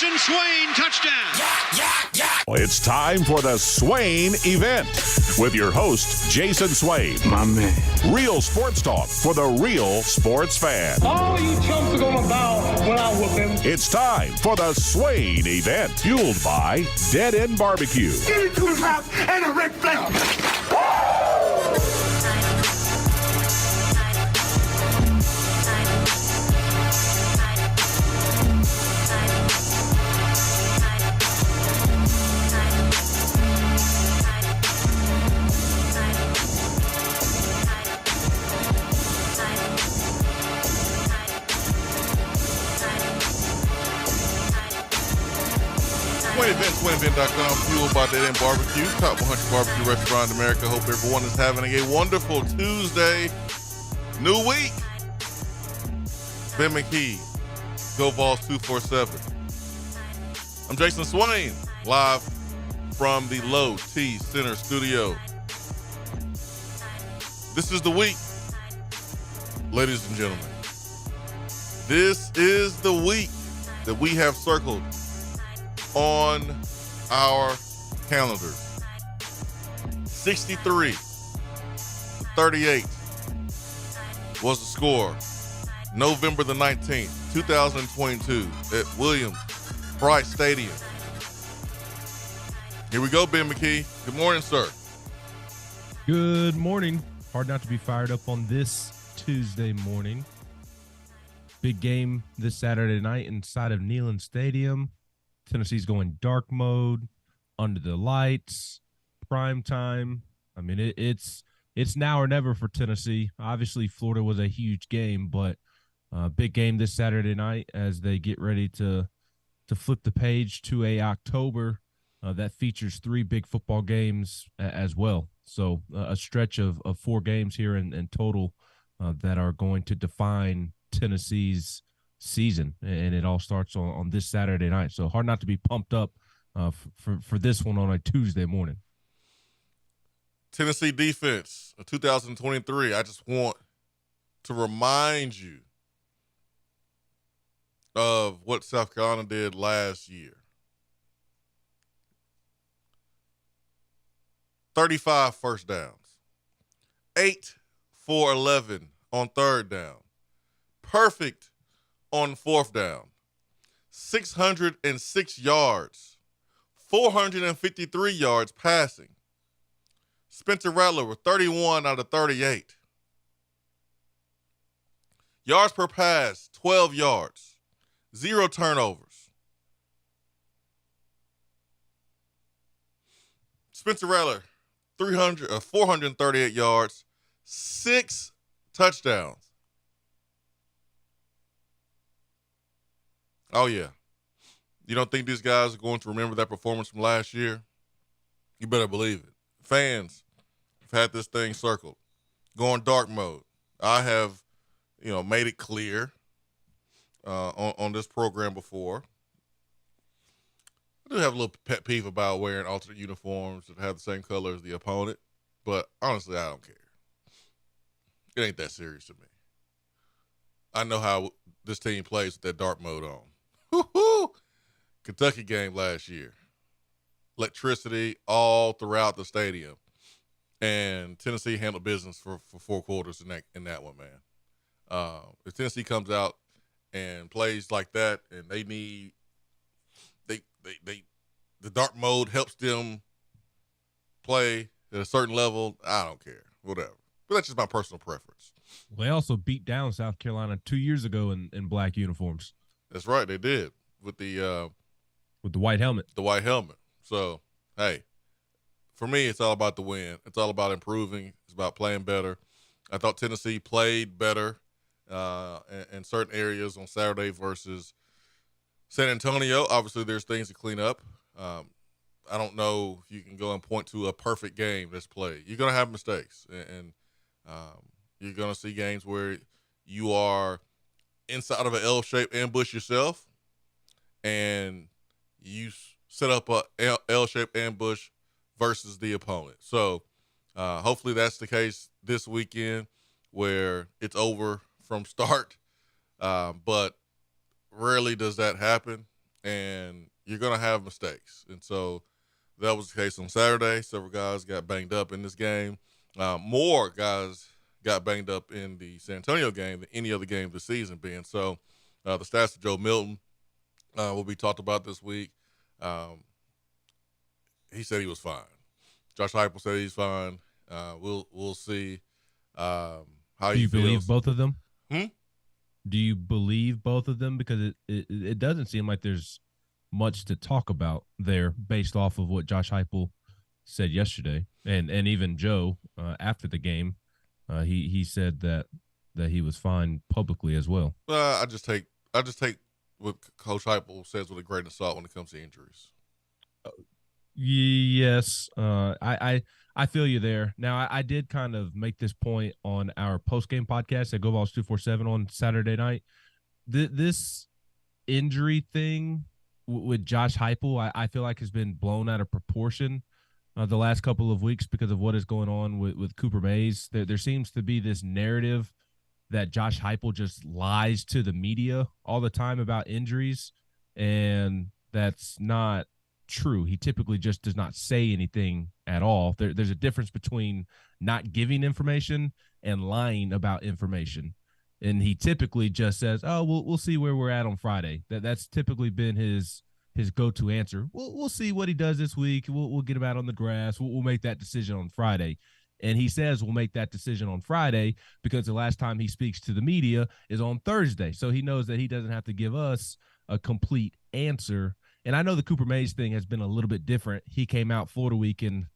Jason Swain, touchdown. It's time for the Swain Event with your host, Jason Swain. My man. Real sports talk for the real sports fan. All you chumps are gonna bow when I whoop him. It's time for the Swain Event, fueled by Dead End Barbecue. Get into his house and a Ric Flair. Swain Event, SwainEvent.com, fueled by Dead End Barbecue, top 100 barbecue restaurant in America. Hope everyone is having a wonderful Tuesday. New week. Ben McKee, Go Vols 247. I'm Jason Swain, live from the Low T Center studio. This is the week, ladies and gentlemen. This is the week that we have circled on our calendars. 63-38 was the score. November the 19th, 2022 at Williams-Brice Stadium. Here we go, Ben McKee. Good morning, sir. Good morning. Hard not to be fired up on this Tuesday morning. Big game this Saturday night inside of Neyland Stadium. Tennessee's going dark mode, under the lights, prime time. I mean, it's now or never for Tennessee. Obviously, Florida was a huge game, but big game this Saturday night as they get ready to flip the page to a October that features 3 big football games as well. So a stretch of 4 games here in total that are going to define Tennessee's season, and it all starts on this Saturday night. So hard not to be pumped up for this one on a Tuesday morning. Tennessee defense of 2023. I just want to remind you of what South Carolina did last year. 35 first downs, 8 for 11 on third down, perfect on fourth down, 606 yards, 453 yards passing. Spencer Rattler with 31 out of 38. Yards per pass, 12 yards, 0 turnovers. Spencer Rattler, 438 yards, 6 touchdowns. Oh, yeah. You don't think these guys are going to remember that performance from last year? You better believe it. Fans have had this thing circled, going dark mode. I have, made it clear on this program before. I do have a little pet peeve about wearing alternate uniforms that have the same color as the opponent, but honestly, I don't care. It ain't that serious to me. I know how this team plays with that dark mode on. Woo-hoo! Kentucky game last year. Electricity all throughout the stadium. And Tennessee handled business for 4 quarters in that one, man. If Tennessee comes out and plays like that and they need the dark mode helps them play at a certain level, I don't care. Whatever. But that's just my personal preference. Well, they also beat down South Carolina 2 years ago in black uniforms. That's right, they did with the white helmet. The white helmet. So, hey, for me, it's all about the win. It's all about improving. It's about playing better. I thought Tennessee played better in certain areas on Saturday versus San Antonio. Obviously, there's things to clean up. I don't know if you can go and point to a perfect game that's played. You're going to have mistakes, and you're going to see games where you are inside of an L-shaped ambush yourself, and you set up a L-shaped ambush versus the opponent. So hopefully that's the case this weekend where it's over from start. But rarely does that happen. and you're going to have mistakes. And so that was the case on Saturday. Several guys got banged up in this game. More guys got banged up in the San Antonio game than any other game this season being. So the stats of Joe Milton will be talked about this week. He said he was fine. Josh Heupel said he's fine. We'll see how he feels. Do you believe both of them? Hmm? Do you believe both of them? Because it doesn't seem like there's much to talk about there based off of what Josh Heupel said yesterday, and even Joe after the game, he said that he was fine publicly as well. I just take what Coach Heupel says with a grain of salt when it comes to injuries. Yes, I feel you there. Now, I did kind of make this point on our post-game podcast at Go Vols 247 on Saturday night. This injury thing with Josh Heupel, I feel like has been blown out of proportion the last couple of weeks because of what is going on with Cooper Mays. There seems to be this narrative that Josh Heupel just lies to the media all the time about injuries, and that's not true. He typically just does not say anything at all. There's a difference between not giving information and lying about information. And he typically just says, "Oh, we'll see where we're at on Friday." That's typically been his go-to answer. We'll see what he does this week. We'll get him out on the grass. We'll make that decision on Friday. And he says we'll make that decision on Friday because the last time he speaks to the media is on Thursday. So he knows that he doesn't have to give us a complete answer. And I know the Cooper Mays thing has been a little bit different. He came out Florida week and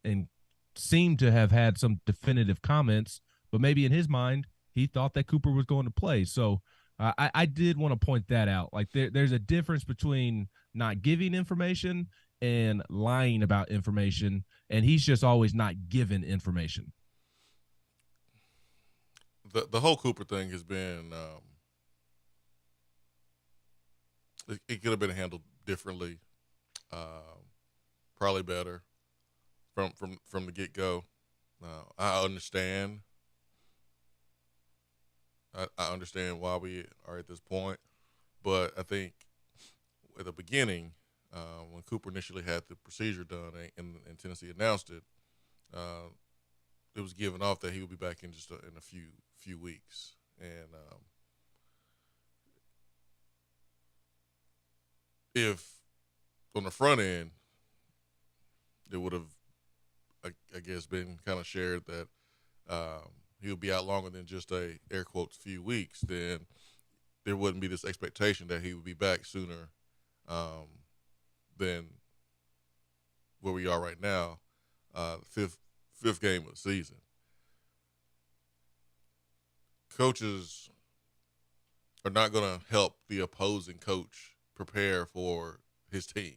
seemed to have had some definitive comments, but maybe in his mind, he thought that Cooper was going to play. So I did want to point that out. Like there's a difference between not giving information and lying about information, and he's just always not given information. The whole Cooper thing has been it could have been handled differently, probably better from the get-go. I understand. I understand why we are at this point, but I think at the beginning, when Cooper initially had the procedure done and Tennessee announced it, it was given off that he would be back in just in a few weeks, and if on the front end it would have, I guess, been kind of shared that he would be out longer than just a air quotes few weeks, then there wouldn't be this expectation that he would be back sooner than where we are right now, fifth game of the season. Coaches are not going to help the opposing coach prepare for his team.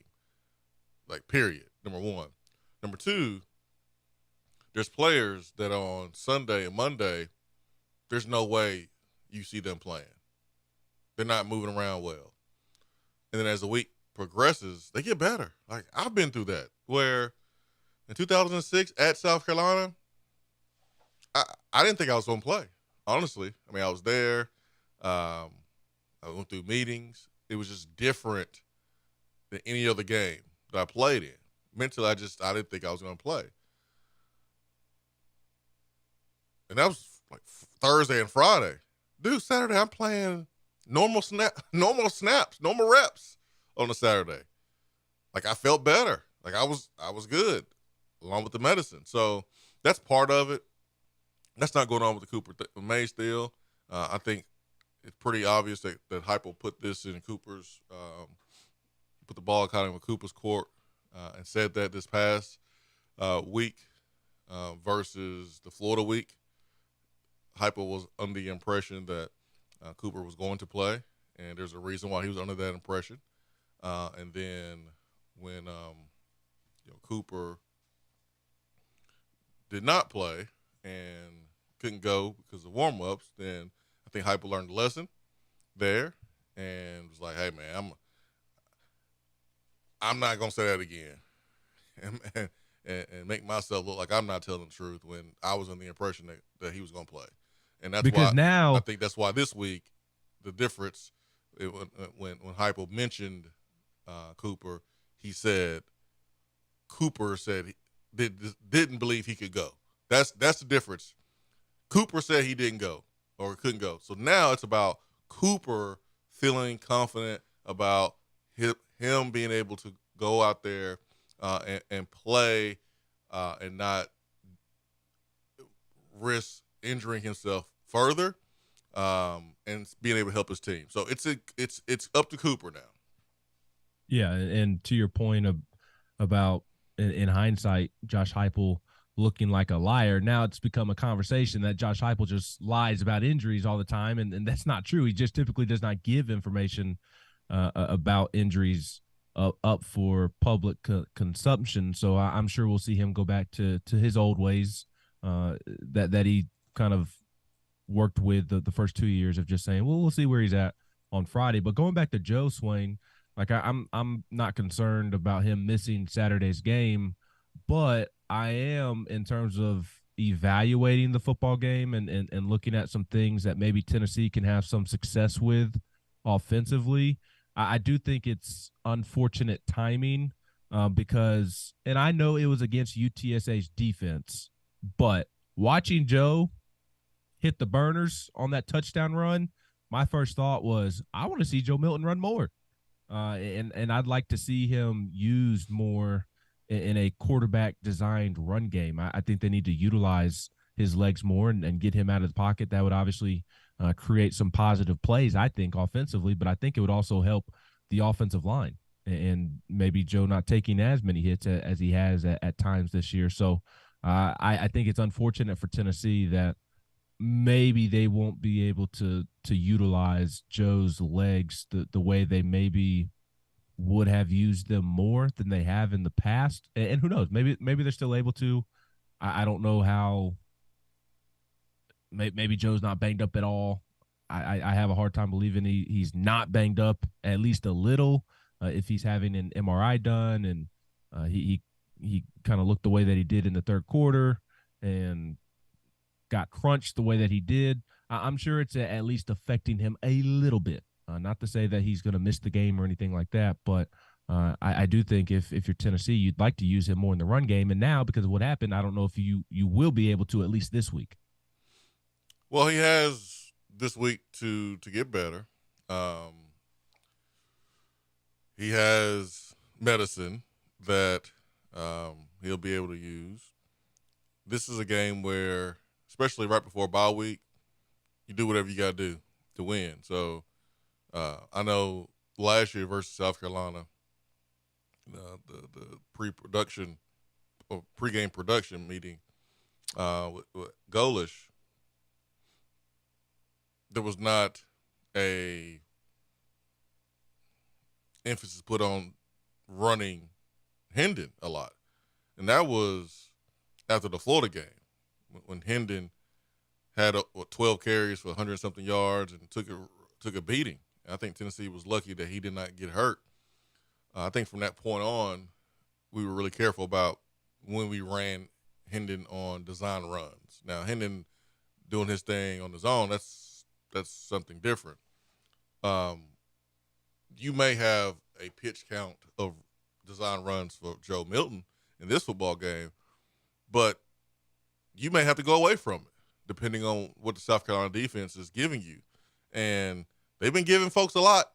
Like, period, number one. Number two, there's players that on Sunday and Monday, there's no way you see them playing. They're not moving around well. And then as the week progresses, they get better. Like, I've been through that, where in 2006 at South Carolina, I didn't think I was going to play, honestly. I mean, I was there. I went through meetings. It was just different than any other game that I played in. Mentally, I didn't think I was going to play. And that was like Thursday and Friday. Dude, Saturday I'm playing normal snaps, normal reps on a Saturday. Like, I felt better. Like, I was good along with the medicine. So that's part of it. That's not going on with the Cooper Mays deal. I think it's pretty obvious that Heupel put this in Cooper's put the ball kind of in Cooper's court and said that this past week versus the Florida week. Heupel was under the impression that Cooper was going to play, and there's a reason why he was under that impression. And then when Cooper did not play and couldn't go because of warm-ups, then I think Heupel learned a lesson there and was like, "Hey, man, I'm not gonna say that again," and make myself look like I'm not telling the truth when I was under the impression that he was gonna play. And that's because why now I think that's why this week the difference when Heupel mentioned Cooper, he said Cooper said he didn't believe he could go. That's the difference. Cooper said he didn't go or couldn't go. So now it's about Cooper feeling confident about him being able to go out there and play and not risk injuring himself further and being able to help his team. So it's up to Cooper now. Yeah, and to your point about in hindsight, Josh Heupel looking like a liar. Now it's become a conversation that Josh Heupel just lies about injuries all the time, and that's not true. He just typically does not give information about injuries up for public consumption. So I'm sure we'll see him go back to his old ways that he kind of worked with the first 2 years of just saying, well, we'll see where he's at on Friday. But going back to Joe Swain, like I'm not concerned about him missing Saturday's game, but I am in terms of evaluating the football game and looking at some things that maybe Tennessee can have some success with offensively. I do think it's unfortunate timing because, and I know it was against UTSA's defense, but watching Joe hit the burners on that touchdown run, my first thought was, I want to see Joe Milton run more. And I'd like to see him used more in a quarterback designed run game. I think they need to utilize his legs more and get him out of the pocket. That would obviously create some positive plays, I think, offensively, but I think it would also help the offensive line and maybe Joe not taking as many hits as he has at times this year. So I think it's unfortunate for Tennessee that maybe they won't be able to utilize Joe's legs the way they maybe would have used them more than they have in the past. And who knows, maybe they're still able to. I don't know how. Maybe Joe's not banged up at all. I have a hard time believing he's not banged up at least a little. If he's having an MRI done and he kind of looked the way that he did in the third quarter and got crunched the way that he did, I'm sure it's at least affecting him a little bit. Not to say that he's going to miss the game or anything like that, but I do think if you're Tennessee, you'd like to use him more in the run game. And now, because of what happened, I don't know if you will be able to at least this week. Well, he has this week to get better. He has medicine that he'll be able to use. This is a game where, especially right before bye week, you do whatever you got to do to win. So I know last year versus South Carolina, the pregame production meeting with Golish, there was not a emphasis put on running Hendon a lot. And that was after the Florida game when Hendon had 12 carries for 100-something yards and took a beating. I think Tennessee was lucky that he did not get hurt. I think from that point on, we were really careful about when we ran Hendon on design runs. Now, Hendon doing his thing on his own, that's something different. You may have a pitch count of design runs for Joe Milton in this football game, but you may have to go away from it depending on what the South Carolina defense is giving you. And they've been giving folks a lot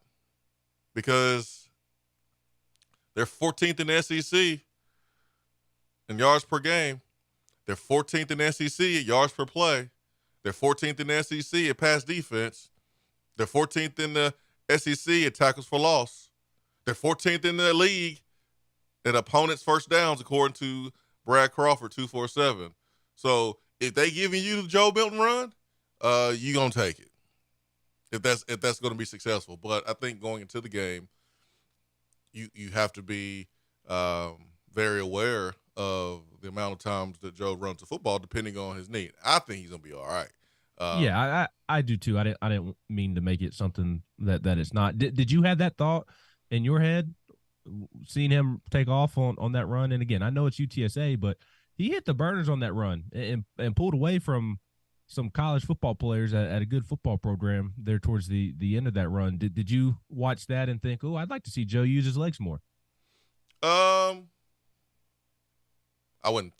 because they're 14th in the SEC in yards per game. They're 14th in the SEC at yards per play. They're 14th in the SEC at pass defense. They're 14th in the SEC at tackles for loss. They're 14th in the league at opponents' first downs, according to Brad Crawford, 247. So if they giving you the Joe Milton run, you're going to take it if that's going to be successful. But I think going into the game, you have to be very aware of the amount of times that Joe runs the football, depending on his need. I think he's gonna be all right. Yeah, I do too. I didn't mean to make it something that it's not. Did you have that thought in your head, seeing him take off on that run? And again, I know it's UTSA, but he hit the burners on that run and pulled away from some college football players at a good football program there towards the end of that run. Did you watch that and think, oh, I'd like to see Joe use his legs more? I wasn't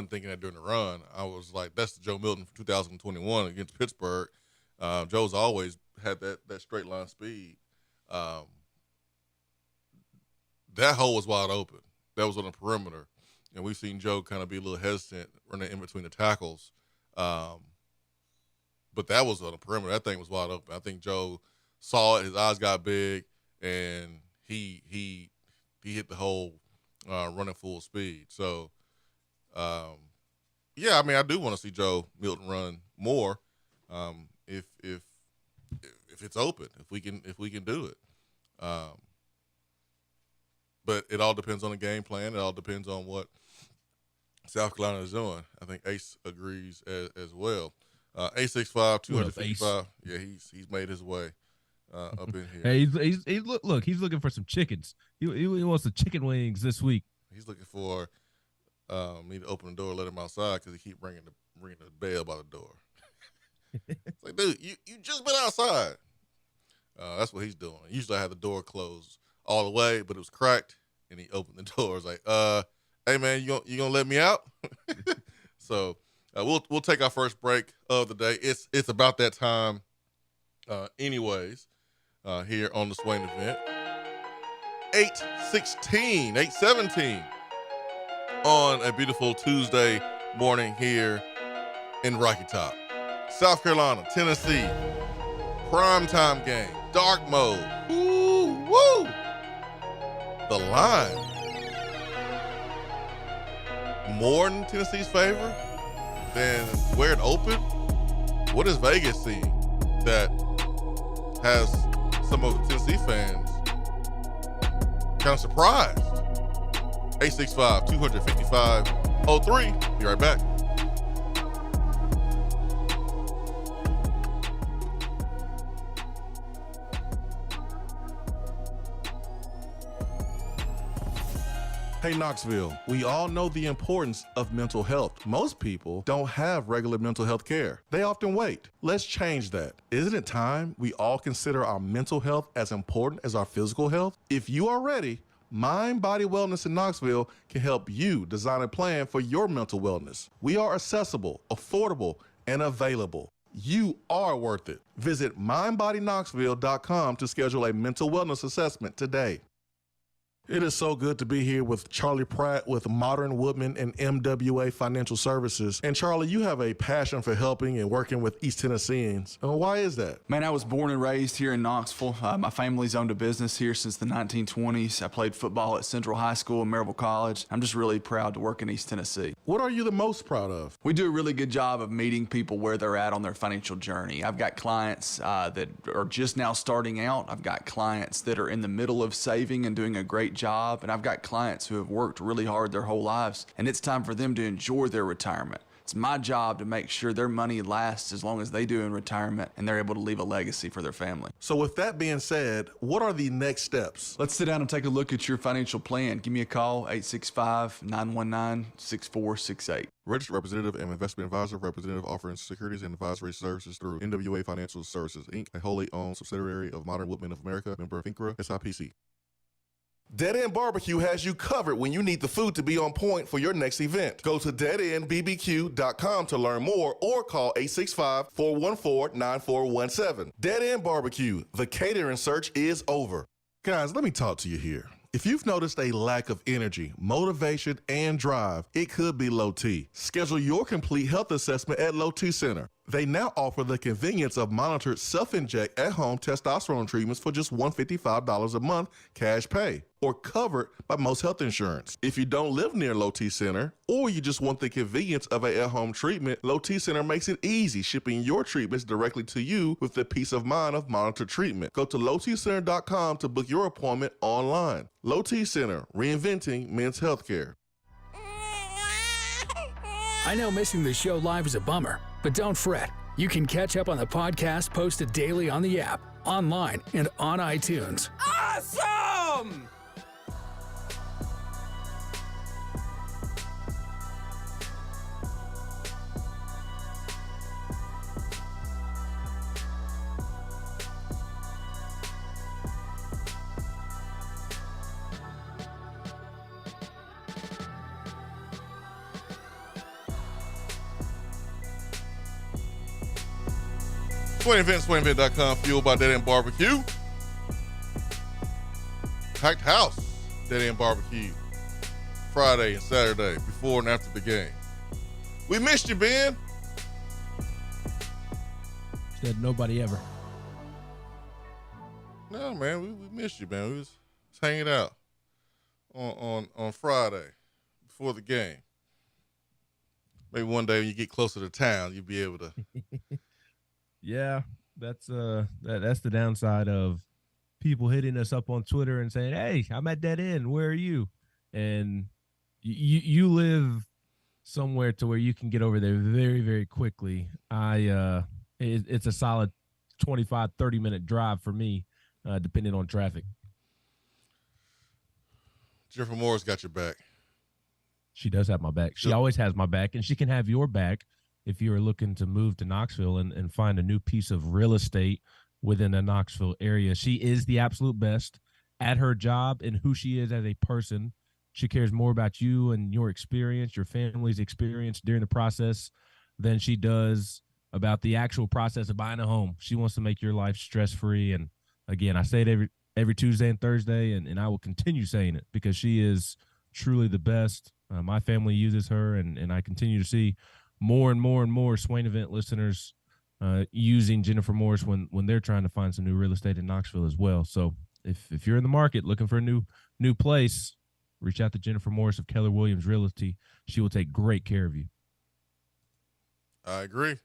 thinking that during the run. I was like, that's the Joe Milton from 2021 against Pittsburgh. Joe's always had that straight line speed. That hole was wide open. That was on the perimeter. And we've seen Joe kind of be a little hesitant running in between the tackles. But that was on the perimeter. That thing was wide open. I think Joe saw it. His eyes got big, and he hit the hole running full speed. So, yeah, I mean, I do want to see Joe Milton run more if it's open, if we can do it. But it all depends on the game plan. It all depends on what South Carolina is doing. I think Ace agrees as well. 865, 255. Yeah, he's made his way up in here. Hey, he's he's looking for some chickens. He wants the chicken wings this week. He's looking for me to open the door, let him outside because he keep ringing the bell by the door. It's like, dude, you just been outside. That's what he's doing. Usually I have the door closed all the way, but it was cracked, and he opened the door. It's like, hey man, you gonna let me out? So we'll take our first break of the day. It's about that time, anyways. Here on the Swain Event, 8:17 on a beautiful Tuesday morning here in Rocky Top, South Carolina, Tennessee. Primetime game, dark mode. Woo, woo. The line more in Tennessee's favor than where it opened. What is Vegas seeing that has some of the Tennessee fans kind of surprised? 865-255-03. Be right back. Hey, Knoxville, we all know the importance of mental health. Most people don't have regular mental health care. They often wait. Let's change that. Isn't it time we all consider our mental health as important as our physical health? If you are ready, Mind Body Wellness in Knoxville can help you design a plan for your mental wellness. We are accessible, affordable, and available. You are worth it. Visit mindbodyknoxville.com to schedule a mental wellness assessment today. It is so good to be here with Charlie Pratt with Modern Woodman and MWA Financial Services. And Charlie, you have a passion for helping and working with East Tennesseans. Why is that? Man, I was born and raised here in Knoxville. My family's owned a business here since the 1920s. I played football at Central High School and Maryville College. I'm just really proud to work in East Tennessee. What are you the most proud of? We do a really good job of meeting people where they're at on their financial journey. I've got clients that are just now starting out. I've got clients that are in the middle of saving and doing a great job, and I've got clients who have worked really hard their whole lives, and it's time for them to enjoy their retirement. It's my job to make sure their money lasts as long as they do in retirement, and they're able to leave a legacy for their family. So with that being said, what are the next steps? Let's sit down and take a look at your financial plan. Give me a call, 865-919-6468. Registered representative and investment advisor, representative offering securities and advisory services through NWA Financial Services, Inc., a wholly owned subsidiary of Modern Woodman of America, member of FINCRA, SIPC. Dead End Barbecue has you covered when you need the food to be on point for your next event. Go to deadendbbq.com to learn more or call 865-414-9417. Dead End Barbecue, the catering search is over. Guys, let me talk to you here. If you've noticed a lack of energy, motivation, and drive, it could be low T. Schedule your complete health assessment at Low T Center. They now offer the convenience of monitored self-inject at-home testosterone treatments for just $155 a month cash pay, or covered by most health insurance. If you don't live near Low T Center, or you just want the convenience of an at-home treatment, Low T Center makes it easy shipping your treatments directly to you with the peace of mind of monitored treatment. Go to lowtcenter.com to book your appointment online. Low T Center, reinventing men's healthcare. I know missing the show live is a bummer, but don't fret. You can catch up on the podcast posted daily on the app, online, and on iTunes. Awesome! Swain Event, SwainEvent.com, fueled by Dead End Barbecue. Packed house, Dead End Barbecue. Friday and Saturday, before and after the game. We missed you, Ben. Said nobody ever. No, man, we missed you, man. We was hanging out on Friday before the game. Maybe one day when you get closer to town, you'll be able to. Yeah, that's the downside of people hitting us up on Twitter and saying, "Hey, I'm at Dead End. Where are you?" And you live somewhere to where you can get over there very, very quickly. It's a solid 25, 30-minute drive for me, depending on traffic. Jennifer Moore's got your back. She does have my back. She always has my back, and she can have your back if you are looking to move to Knoxville and find a new piece of real estate within the Knoxville area. She is the absolute best at her job and who she is as a person. She cares more about you and your experience, your family's experience during the process than she does about the actual process of buying a home. She wants to make your life stress-free. And again, I say it every Tuesday and Thursday, and I will continue saying it because she is truly the best. My family uses her, and I continue to see more and more and more Swain Event listeners using Jennifer Morris when they're trying to find some new real estate in Knoxville as well. So if you're in the market looking for a new place, reach out to Jennifer Morris of Keller Williams Realty. She will take great care of you. I agree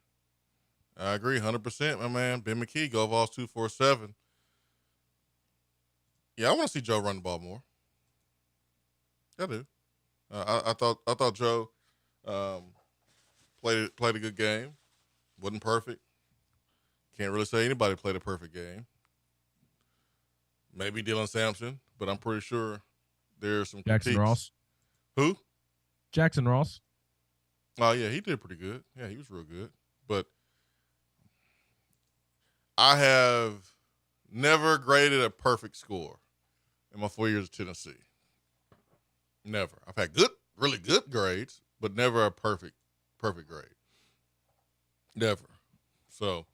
100%, my man. Ben McKee, Go Vols 247. Yeah, I want to see Joe run the ball more. I do. I thought Joe played a good game. Wasn't perfect. Can't really say anybody played a perfect game. Maybe Dylan Sampson, but I'm pretty sure there's some Jackson critiques. Ross. Who? Jackson Ross. Oh, yeah, he did pretty good. Yeah, he was real good. But I have never graded a perfect score in my 4 years at Tennessee. Never. I've had really good grades, but never a perfect grade. Never. So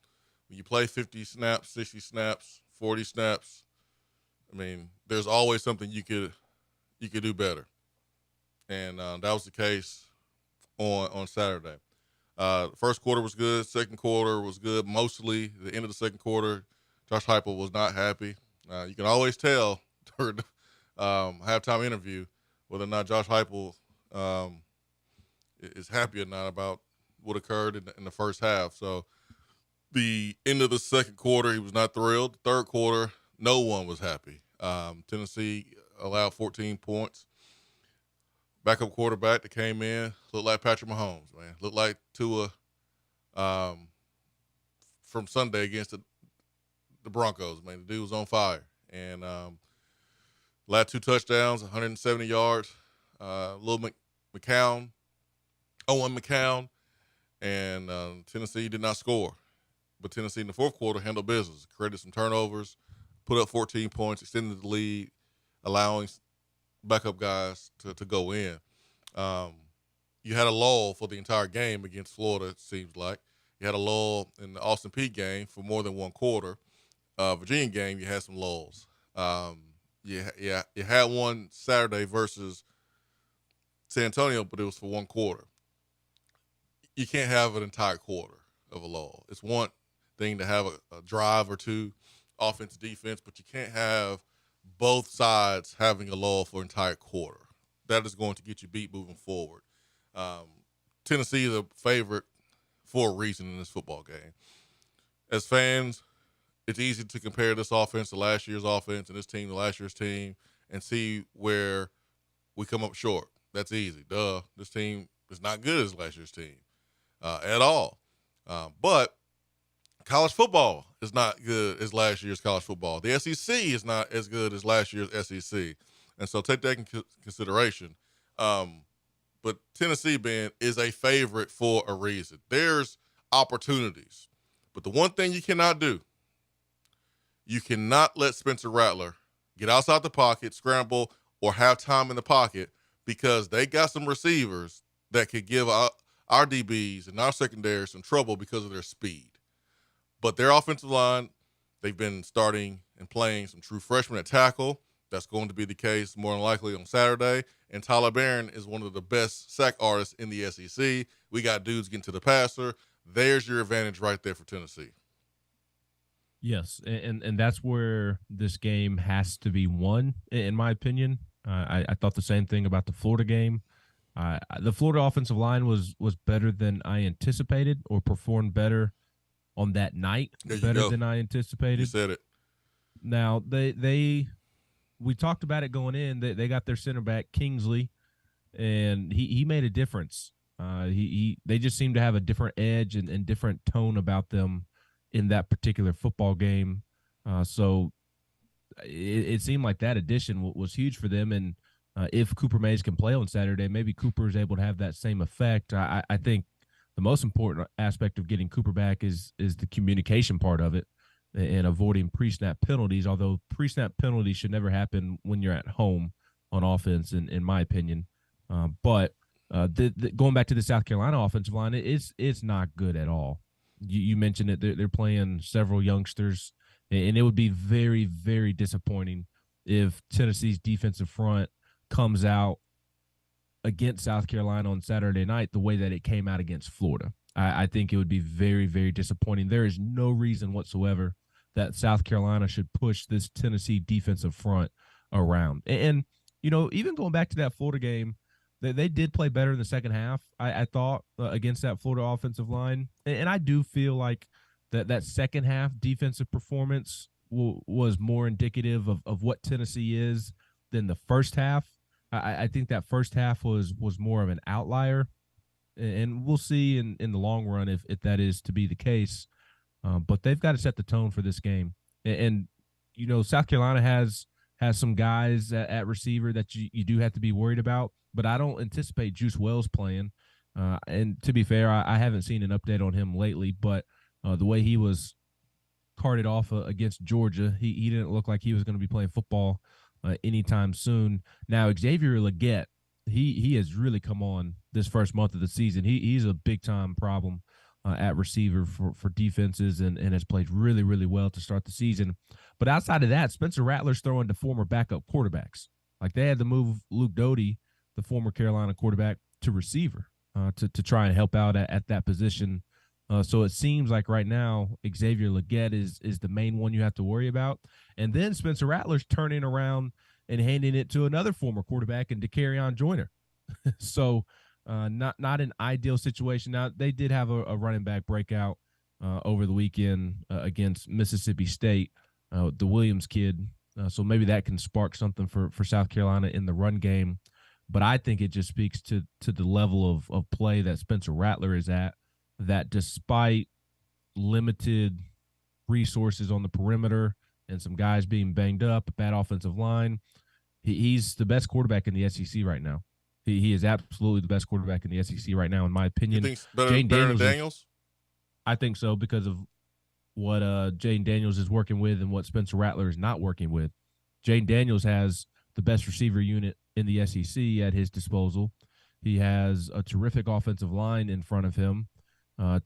when you play 50 snaps, 60 snaps, 40 snaps, I mean, there's always something you could do better. And that was the case on Saturday. First quarter was good. Second quarter was good. Mostly the end of the second quarter, Josh Heupel was not happy. You can always tell during the halftime interview whether or not Josh Heupel is happy or not about what occurred in the first half. So the end of the second quarter, he was not thrilled. The third quarter, no one was happy. Tennessee allowed 14 points. Backup quarterback that came in looked like Patrick Mahomes, man. Looked like Tua from Sunday against the Broncos, man. The dude was on fire. And last 2 touchdowns, 170 yards. Owen McCown, and Tennessee did not score. But Tennessee in the fourth quarter handled business, created some turnovers, put up 14 points, extended the lead, allowing backup guys to go in. You had a lull for the entire game against Florida, it seems like. You had a lull in the Austin Peay game for more than one quarter. Virginia game, you had some lulls. You had one Saturday versus San Antonio, but it was for one quarter. You can't have an entire quarter of a lull. It's one thing to have a drive or two, offense, defense, but you can't have both sides having a lull for an entire quarter. That is going to get you beat moving forward. Tennessee is a favorite for a reason in this football game. As fans, it's easy to compare this offense to last year's offense and this team to last year's team and see where we come up short. That's easy. Duh. This team is not good as last year's team at all. But college football is not good as last year's college football. The SEC is not as good as last year's SEC. And so take that in consideration. But Tennessee, Ben, is a favorite for a reason. There's opportunities. But the one thing you cannot do, you cannot let Spencer Rattler get outside the pocket, scramble, or have time in the pocket because they got some receivers that could give our DBs and our secondary some trouble because of their speed. But their offensive line, they've been starting and playing some true freshmen at tackle. That's going to be the case more than likely on Saturday. And Tyler Barron is one of the best sack artists in the SEC. We got dudes getting to the passer. There's your advantage right there for Tennessee. Yes, and that's where this game has to be won, in my opinion. I thought the same thing about the Florida game. The Florida offensive line was better than I anticipated, or performed better on that night, better than I anticipated. You said it. Now, we talked about it going in. They got their center back, Kingsley, and he made a difference. They just seem to have a different edge and different tone about them in that particular football game. So it seemed like that addition was huge for them. And if Cooper Mays can play on Saturday, maybe Cooper is able to have that same effect. I think the most important aspect of getting Cooper back is the communication part of it and avoiding pre-snap penalties, although pre-snap penalties should never happen when you're at home on offense, in my opinion. But going back to the South Carolina offensive line, it's not good at all. You mentioned it. They're playing several youngsters, and it would be very, very disappointing if Tennessee's defensive front comes out against South Carolina on Saturday night the way that it came out against Florida. I think it would be very, very disappointing. There is no reason whatsoever that South Carolina should push this Tennessee defensive front around. And even going back to that Florida game, they did play better in the second half, I thought, against that Florida offensive line. And I do feel like that second half defensive performance was more indicative of what Tennessee is than the first half. I think that first half was more of an outlier. And we'll see in the long run if that is to be the case. But they've got to set the tone for this game. And South Carolina has some guys at receiver that you do have to be worried about. But I don't anticipate Juice Wells playing. And to be fair, I haven't seen an update on him lately. But the way he was carted off against Georgia, he didn't look like he was going to be playing football anytime soon. Now, Xavier Legette, he has really come on this first month of the season. He's a big-time problem at receiver for defenses and has played really, really well to start the season. But outside of that, Spencer Rattler's throwing to former backup quarterbacks. Like, they had to move Luke Doty, the former Carolina quarterback, to receiver to try and help out at that position. So it seems like right now Xavier Legette is the main one you have to worry about. And then Spencer Rattler's turning around and handing it to another former quarterback in DeCarrion Joyner. So not an ideal situation. Now, they did have a running back breakout over the weekend against Mississippi State, the Williams kid. So maybe that can spark something for South Carolina in the run game. But I think it just speaks to the level of play that Spencer Rattler is at, that despite limited resources on the perimeter and some guys being banged up, a bad offensive line, he's the best quarterback in the SEC right now. He is absolutely the best quarterback in the SEC right now, in my opinion. You think better than Daniels? I think so, because of what Jayden Daniels is working with and what Spencer Rattler is not working with. Jayden Daniels has the best receiver unit in the SEC at his disposal. He has a terrific offensive line in front of him,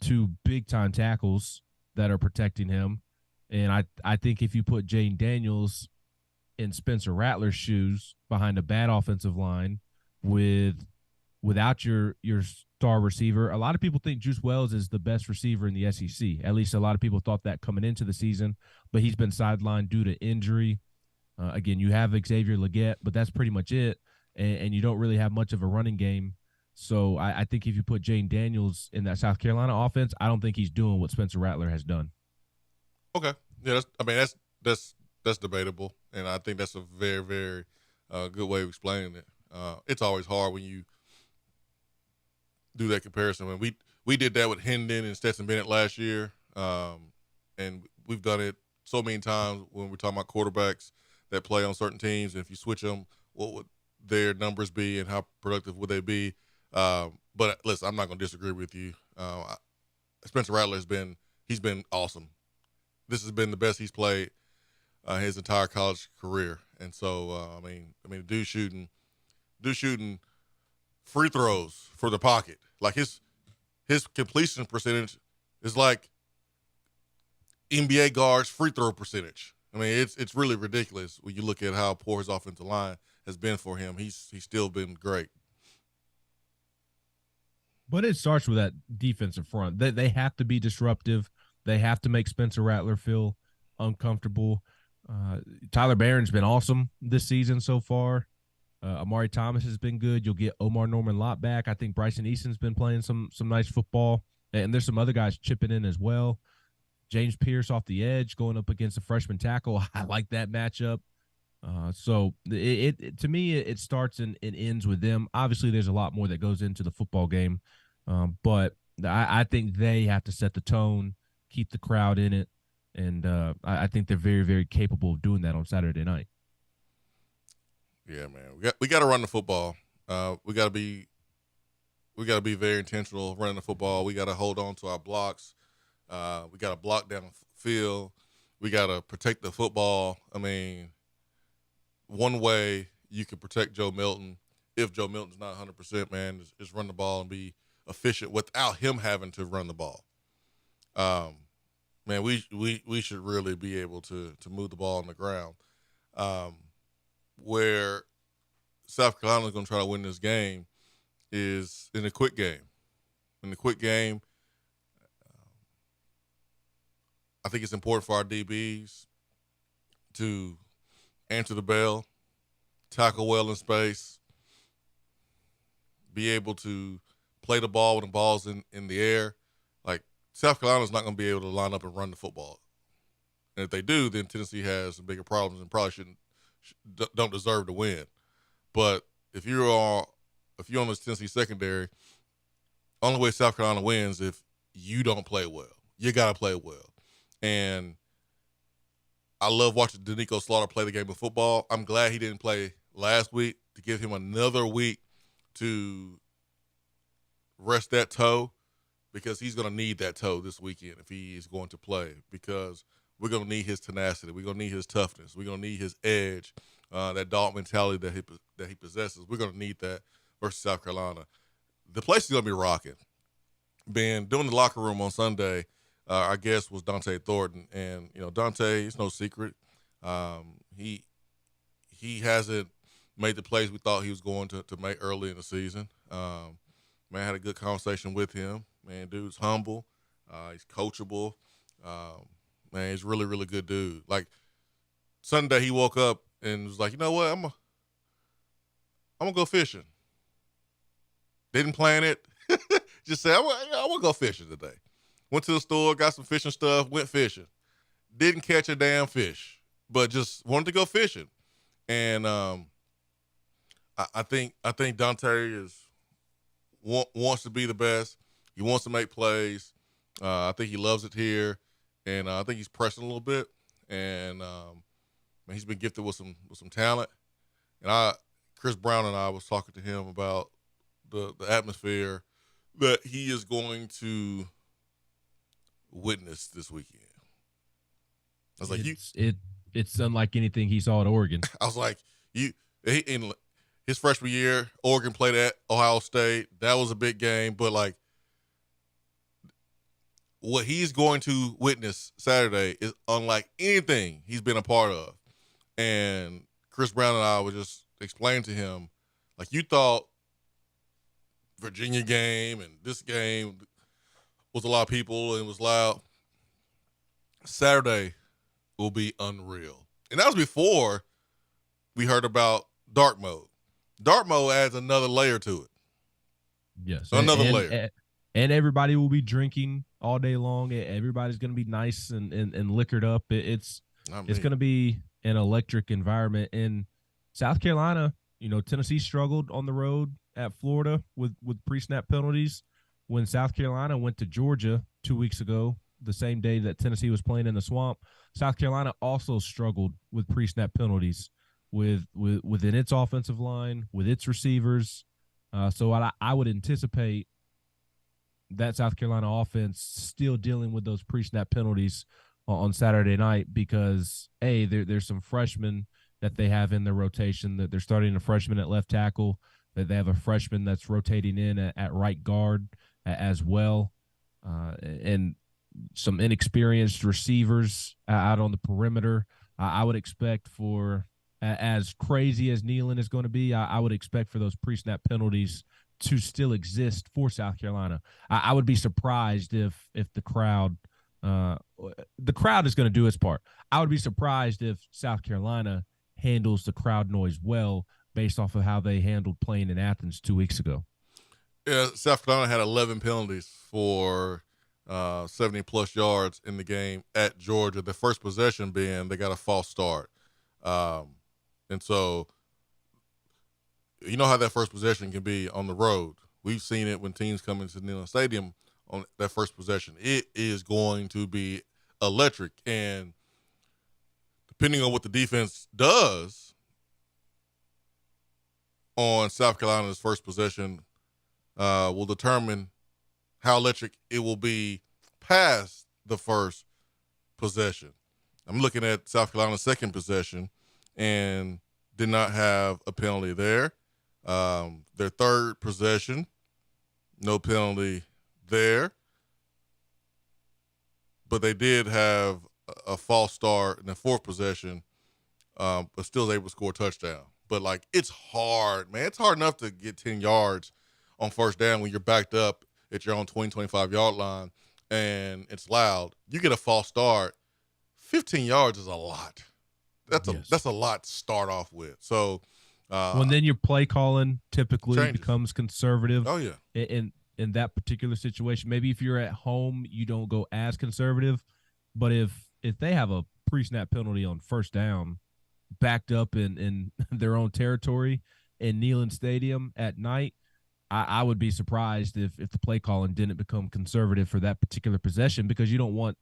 two big-time tackles that are protecting him. And I think if you put Jayden Daniels in Spencer Rattler's shoes behind a bad offensive line without your star receiver, a lot of people think Juice Wells is the best receiver in the SEC. At least a lot of people thought that coming into the season, but he's been sidelined due to injury. Again, you have Xavier Legette, but that's pretty much it, and you don't really have much of a running game. So I think if you put Jayden Daniels in that South Carolina offense, I don't think he's doing what Spencer Rattler has done. Okay, yeah, that's debatable, and I think that's a very, very good way of explaining it. It's always hard when you do that comparison. When we did that with Hendon and Stetson Bennett last year, and we've done it so many times when we're talking about quarterbacks that play on certain teams. And if you switch them, what would their numbers be and how productive would they be? But listen, I'm not going to disagree with you. Spencer Rattler he's been awesome. This has been the best he's played his entire college career. And so, I mean, dude shooting free throws for the pocket. Like his completion percentage is like NBA guards' free throw percentage. I mean, it's really ridiculous when you look at how poor his offensive line has been for him. He's still been great. But it starts with that defensive front. They have to be disruptive. They have to make Spencer Rattler feel uncomfortable. Tyler Barron's been awesome this season so far. Amari Thomas has been good. You'll get Omar Norman-Lott back. I think Bryson Easton's been playing some nice football. And there's some other guys chipping in as well. James Pierce off the edge going up against a freshman tackle. I like that matchup. So to me, it starts and ends with them. Obviously, there's a lot more that goes into the football game. But I think they have to set the tone, keep the crowd in it. And I think they're very, very capable of doing that on Saturday night. Yeah, man. We got to run the football. We got to be very intentional running the football. We got to hold on to our blocks. We got to block down the field. We got to protect the football. I mean, one way you can protect Joe Milton, if Joe Milton's not 100%, man, is run the ball and be efficient without him having to run the ball. Man, we should really be able to move the ball on the ground. Where South Carolina is going to try to win this game is in a quick game. In the quick game, I think it's important for our DBs to answer the bell, tackle well in space, be able to play the ball when the ball's in the air. Like, South Carolina's not going to be able to line up and run the football. And if they do, then Tennessee has some bigger problems and probably don't deserve to win. But if you're on this Tennessee secondary, only way South Carolina wins if you don't play well. You got to play well. And I love watching Danico Slaughter play the game of football. I'm glad he didn't play last week to give him another week to rest that toe, because he's going to need that toe this weekend if he is going to play, because we're going to need his tenacity. We're going to need his toughness. We're going to need his edge, that dog mentality that he possesses. We're going to need that versus South Carolina. The place is going to be rocking. Doing the locker room on Sunday, our guest was Dante Thornton. And, Dante, it's no secret. He hasn't made the plays we thought he was going to make early in the season. Man, I had a good conversation with him. Man, dude's humble. He's coachable. Man, he's a really, really good dude. Like, Sunday he woke up and was like, you know what, I'm gonna go fishing. Didn't plan it. Just said, I want to go fishing today. Went to the store, got some fishing stuff, went fishing. Didn't catch a damn fish, but just wanted to go fishing. And I think Dante wants to be the best. He wants to make plays. I think he loves it here, and I think he's pressing a little bit. And man, he's been gifted with some talent. And Chris Brown and I was talking to him about the atmosphere that he is going to witness this weekend. I was like, it's unlike anything he saw at Oregon. I was like, in his freshman year, Oregon played at Ohio State. That was a big game, but like, what he's going to witness Saturday is unlike anything he's been a part of. And Chris Brown and I were just explaining to him, like, you thought Virginia game and this game was a lot of people and was loud. Saturday will be unreal. And that was before we heard about dark mode. Dark mode adds another layer to it. Yes. Another layer. And everybody will be drinking all day long. Everybody's going to be nice and liquored up. It's going to be an electric environment. In South Carolina, Tennessee struggled on the road at Florida with pre-snap penalties. When South Carolina went to Georgia 2 weeks ago, the same day that Tennessee was playing in the Swamp, South Carolina also struggled with pre-snap penalties within its offensive line, with its receivers. So I would anticipate that South Carolina offense still dealing with those pre-snap penalties on Saturday night, because there's some freshmen that they have in their rotation, that they're starting a freshman at left tackle, that they have a freshman that's rotating in at right guard as well. And some inexperienced receivers out on the perimeter. I would expect for as crazy as Neyland is going to be, I would expect for those pre-snap penalties to still exist for South Carolina. I would be surprised if the crowd is going to do its part. I would be surprised if South Carolina handles the crowd noise well based off of how they handled playing in Athens 2 weeks ago. Yeah, South Carolina had 11 penalties for 70-plus yards in the game at Georgia. The first possession being they got a false start. And so you know how that first possession can be on the road. We've seen it when teams come into Neyland Stadium on that first possession. It is going to be electric. And depending on what the defense does on South Carolina's first possession will determine how electric it will be past the first possession. I'm looking at South Carolina's second possession and did not have a penalty there. Their third possession, no penalty there. But they did have a false start in the fourth possession, but still was able to score a touchdown. But, like, it's hard, man. It's hard enough to get 10 yards on first down when you're backed up at your own 20, 25-yard line and it's loud. You get a false start, 15 yards is a lot. That's a lot to start off with. So when then your play calling typically becomes conservative. Oh, yeah. In that particular situation, maybe if you're at home, you don't go as conservative. But if they have a pre-snap penalty on first down, backed up in their own territory in Neyland Stadium at night, I would be surprised if the play calling didn't become conservative for that particular possession, because you don't want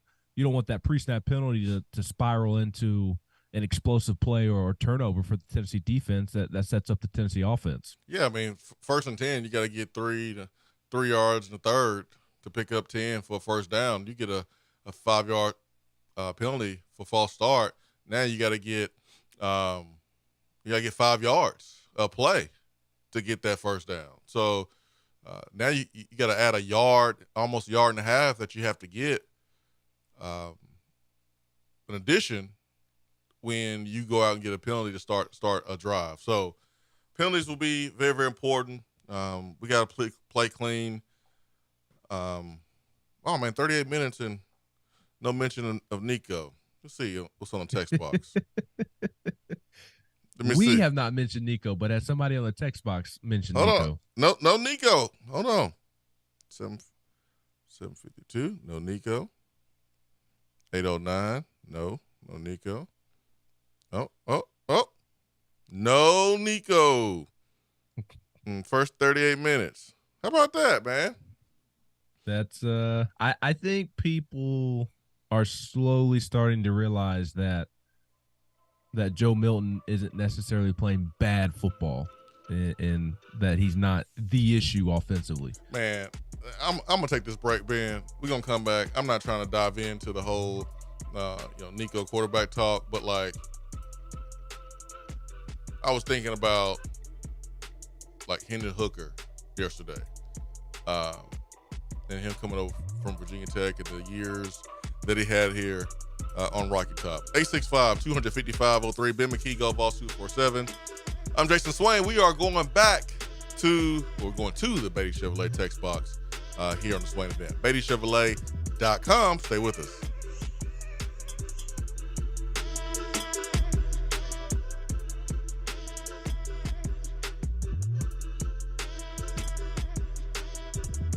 that pre-snap penalty to spiral into an explosive play or turnover for the Tennessee defense that sets up the Tennessee offense. Yeah, I mean, first and 10, you got to get 3 yards in the third to pick up 10 for a first down. You get a 5-yard penalty for false start. Now you got to get 5 yards of play to get that first down. So now you got to add a yard, almost a yard and a half that you have to get. In addition, when you go out and get a penalty to start a drive. So penalties will be very, very important. We got to play clean. 38 minutes and no mention of Nico. Let's see what's on the text box. We have not mentioned Nico, but as somebody on the text box mentioned Nico. No Nico. Hold on. 752, no Nico. 809, no Nico. Oh. No Nico. First 38 minutes. How about that, man? That's I think people are slowly starting to realize that Joe Milton isn't necessarily playing bad football and that he's not the issue offensively. Man, I'm going to take this break, Ben. We're going to come back. I'm not trying to dive into the whole Nico quarterback talk, but, like, I was thinking about, like, Hendon Hooker yesterday and him coming over from Virginia Tech and the years that he had here on Rocky Top. 865-255-03. Ben McKee, Go Balls 247. I'm Jason Swain. We are going to the Beatty Chevrolet text box here on the Swain Event. BeattyChevrolet.com. Stay with us.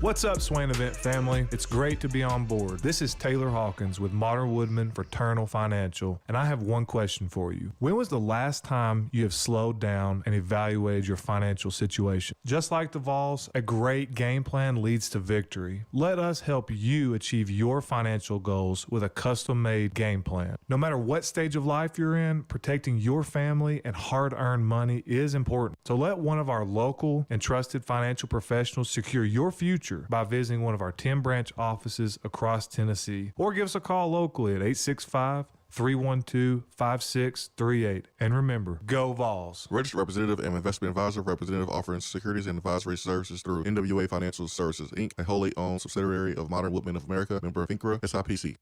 What's up, Swain Event family? It's great to be on board. This is Taylor Hawkins with Modern Woodman Fraternal Financial, and I have one question for you. When was the last time you have slowed down and evaluated your financial situation? Just like the Vols, a great game plan leads to victory. Let us help you achieve your financial goals with a custom-made game plan. No matter what stage of life you're in, protecting your family and hard-earned money is important. So let one of our local and trusted financial professionals secure your future by visiting one of our 10 branch offices across Tennessee, or give us a call locally at 312-5638. And remember, go Vols. Registered representative and investment advisor, representative offering securities and advisory services through NWA Financial Services, Inc., a wholly owned subsidiary of Modern Woodmen of America, member of FINCRA, SIPC.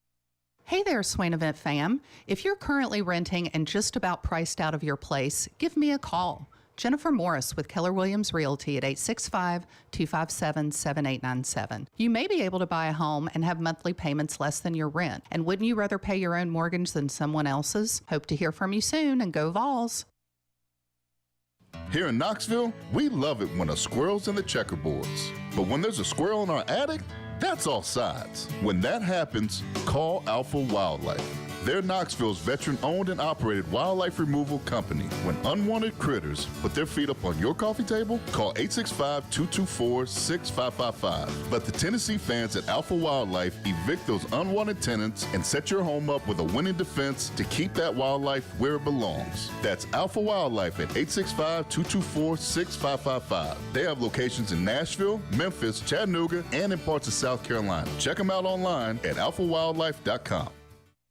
Hey there, Swain Event fam. If you're currently renting and just about priced out of your place, give me a call. Jennifer Morris with Keller Williams Realty at 865-257-7897. You may be able to buy a home and have monthly payments less than your rent. And wouldn't you rather pay your own mortgage than someone else's? Hope to hear from you soon, and go Vols. Here in Knoxville, we love it when a squirrel's in the checkerboards. But when there's a squirrel in our attic, that's all sides. When that happens, call Alpha Wildlife. They're Knoxville's veteran-owned and operated wildlife removal company. When unwanted critters put their feet up on your coffee table, call 865-224-6555. Let the Tennessee fans at Alpha Wildlife evict those unwanted tenants and set your home up with a winning defense to keep that wildlife where it belongs. That's Alpha Wildlife at 865-224-6555. They have locations in Nashville, Memphis, Chattanooga, and in parts of South Carolina. Check them out online at alphawildlife.com.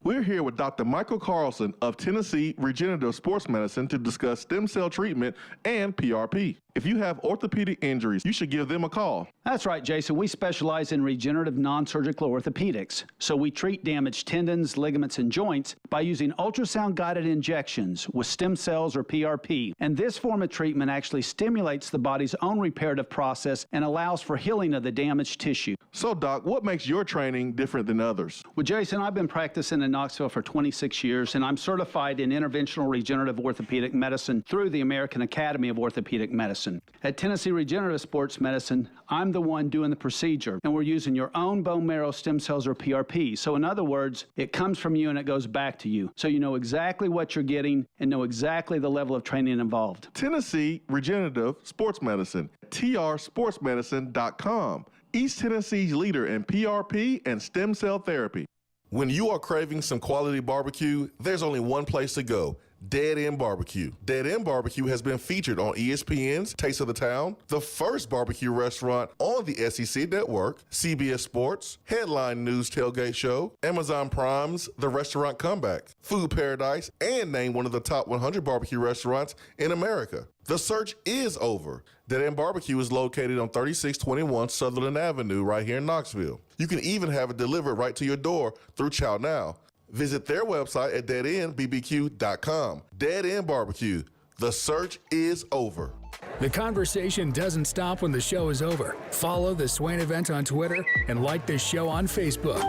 We're here with Dr. Michael Carlson of Tennessee Regenerative Sports Medicine to discuss stem cell treatment and PRP. If you have orthopedic injuries, you should give them a call. That's right, Jason. We specialize in regenerative non-surgical orthopedics. So we treat damaged tendons, ligaments, and joints by using ultrasound-guided injections with stem cells or PRP. And this form of treatment actually stimulates the body's own reparative process and allows for healing of the damaged tissue. So, Doc, what makes your training different than others? Well, Jason, I've been practicing in Knoxville for 26 years, and I'm certified in interventional regenerative orthopedic medicine through the American Academy of Orthopedic Medicine. At Tennessee Regenerative Sports Medicine, I'm the one doing the procedure, and we're using your own bone marrow stem cells or PRP. So in other words, it comes from you and it goes back to you. So you know exactly what you're getting and know exactly the level of training involved. Tennessee Regenerative Sports Medicine, trsportsmedicine.com. East Tennessee's leader in PRP and stem cell therapy. When you are craving some quality barbecue, there's only one place to go. Dead End Barbecue. Dead End Barbecue has been featured on ESPN's Taste of the Town, the first barbecue restaurant on the SEC Network, CBS Sports, Headline News Tailgate Show, Amazon Prime's The Restaurant Comeback, Food Paradise, and named one of the top 100 barbecue restaurants in America. The search is over. Dead End Barbecue is located on 3621 Sutherland Avenue right here in Knoxville. You can even have it delivered right to your door through Chow Now. Visit their website at deadendbbq.com. Dead End Barbecue. The search is over. The conversation doesn't stop when the show is over. Follow the Swain Event on Twitter and like the show on Facebook.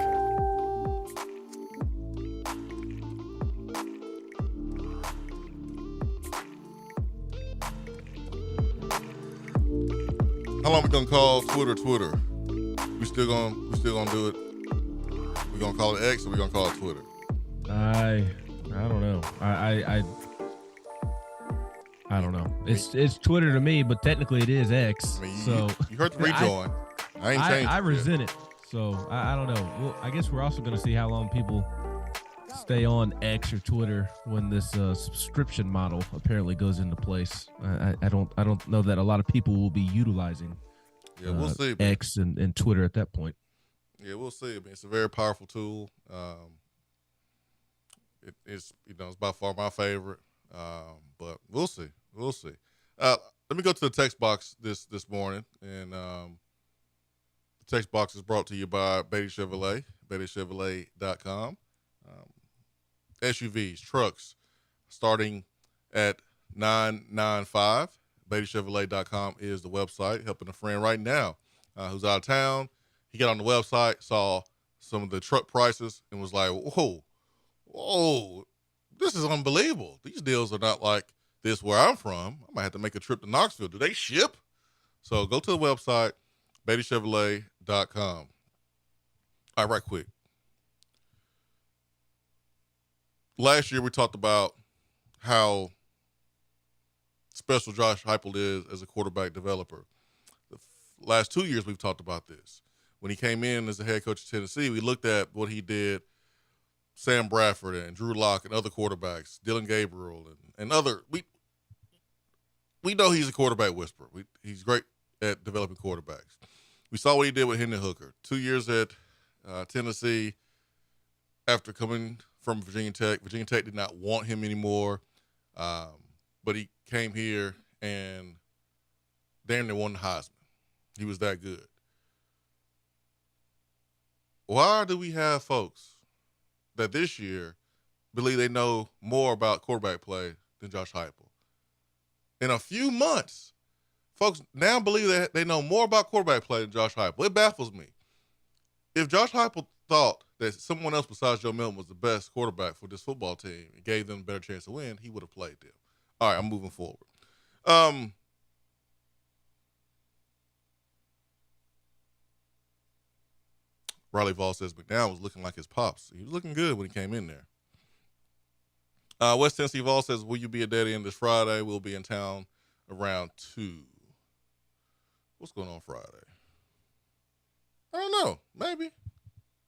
How long we gonna call Twitter? We still gonna do it. We gonna call it X or we gonna call it Twitter? I don't know. I don't know. It's Twitter to me, but technically it is X. I mean, so you heard the rejoin. I ain't changed. I resent it. So I don't know. Well, I guess we're also going to see how long people stay on X or Twitter when this subscription model apparently goes into place. I don't know that a lot of people will be utilizing we'll see, X and Twitter at that point. Yeah, we'll see. I mean, it's a very powerful tool. It's it's by far my favorite. But we'll see. Let me go to the text box this morning, and the text box is brought to you by Beatty Chevrolet, BeattyChevrolet.com. SUVs, trucks, starting at $995. BeattyChevrolet.com is the website. Helping a friend right now who's out of town. He got on the website, saw some of the truck prices, and was like, whoa, this is unbelievable. These deals are not like this where I'm from. I might have to make a trip to Knoxville. Do they ship? So go to the website, BeattyChevrolet.com. All right, right quick. Last year we talked about how special Josh Heupel is as a quarterback developer. The last 2 years we've talked about this. When he came in as the head coach of Tennessee, we looked at what he did, Sam Bradford and Drew Lock and other quarterbacks, Dylan Gabriel and other. We know he's a quarterback whisperer. He's great at developing quarterbacks. We saw what he did with Hendon Hooker. 2 years at Tennessee after coming from Virginia Tech. Virginia Tech did not want him anymore, but he came here and damn near won the Heisman. He was that good. Why do we have folks that this year believe they know more about quarterback play than Josh Heupel? In a few months, folks now believe that they know more about quarterback play than Josh Heupel. It baffles me. If Josh Heupel thought that someone else besides Joe Milton was the best quarterback for this football team and gave them a better chance to win, he would have played them. All right, I'm moving forward. Riley Vaughn says McDowell was looking like his pops. He was looking good when he came in there. West Tennessee Vaughn says, will you be a dead end this Friday? We'll be in town around 2. What's going on Friday? I don't know. Maybe.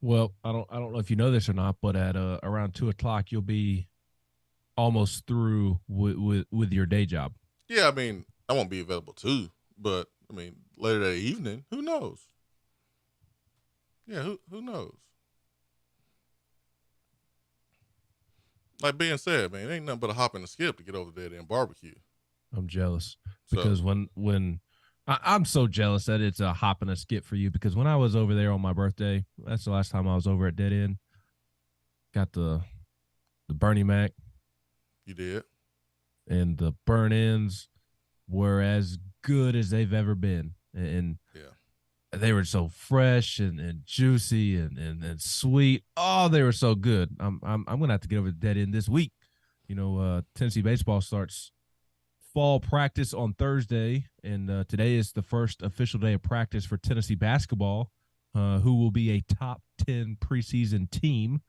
Well, I don't know if you know this or not, but at around 2:00 you'll be almost through with your day job. Yeah, I mean, I won't be available too, but I mean, later that evening, who knows? Yeah, who knows? Like being said, man, it ain't nothing but a hop and a skip to get over there and barbecue. I'm jealous because when I'm so jealous that it's a hop and a skip for you, because when I was over there on my birthday, that's the last time I was over at Dead End. Got the Bernie Mac. You did. And the burn ends were as good as they've ever been. And yeah. They were so fresh and juicy and sweet. Oh, they were so good. I'm gonna have to get over to Dead End this week. You know, Tennessee baseball starts fall practice on Thursday, and today is the first official day of practice for Tennessee basketball, who will be a top 10 preseason team.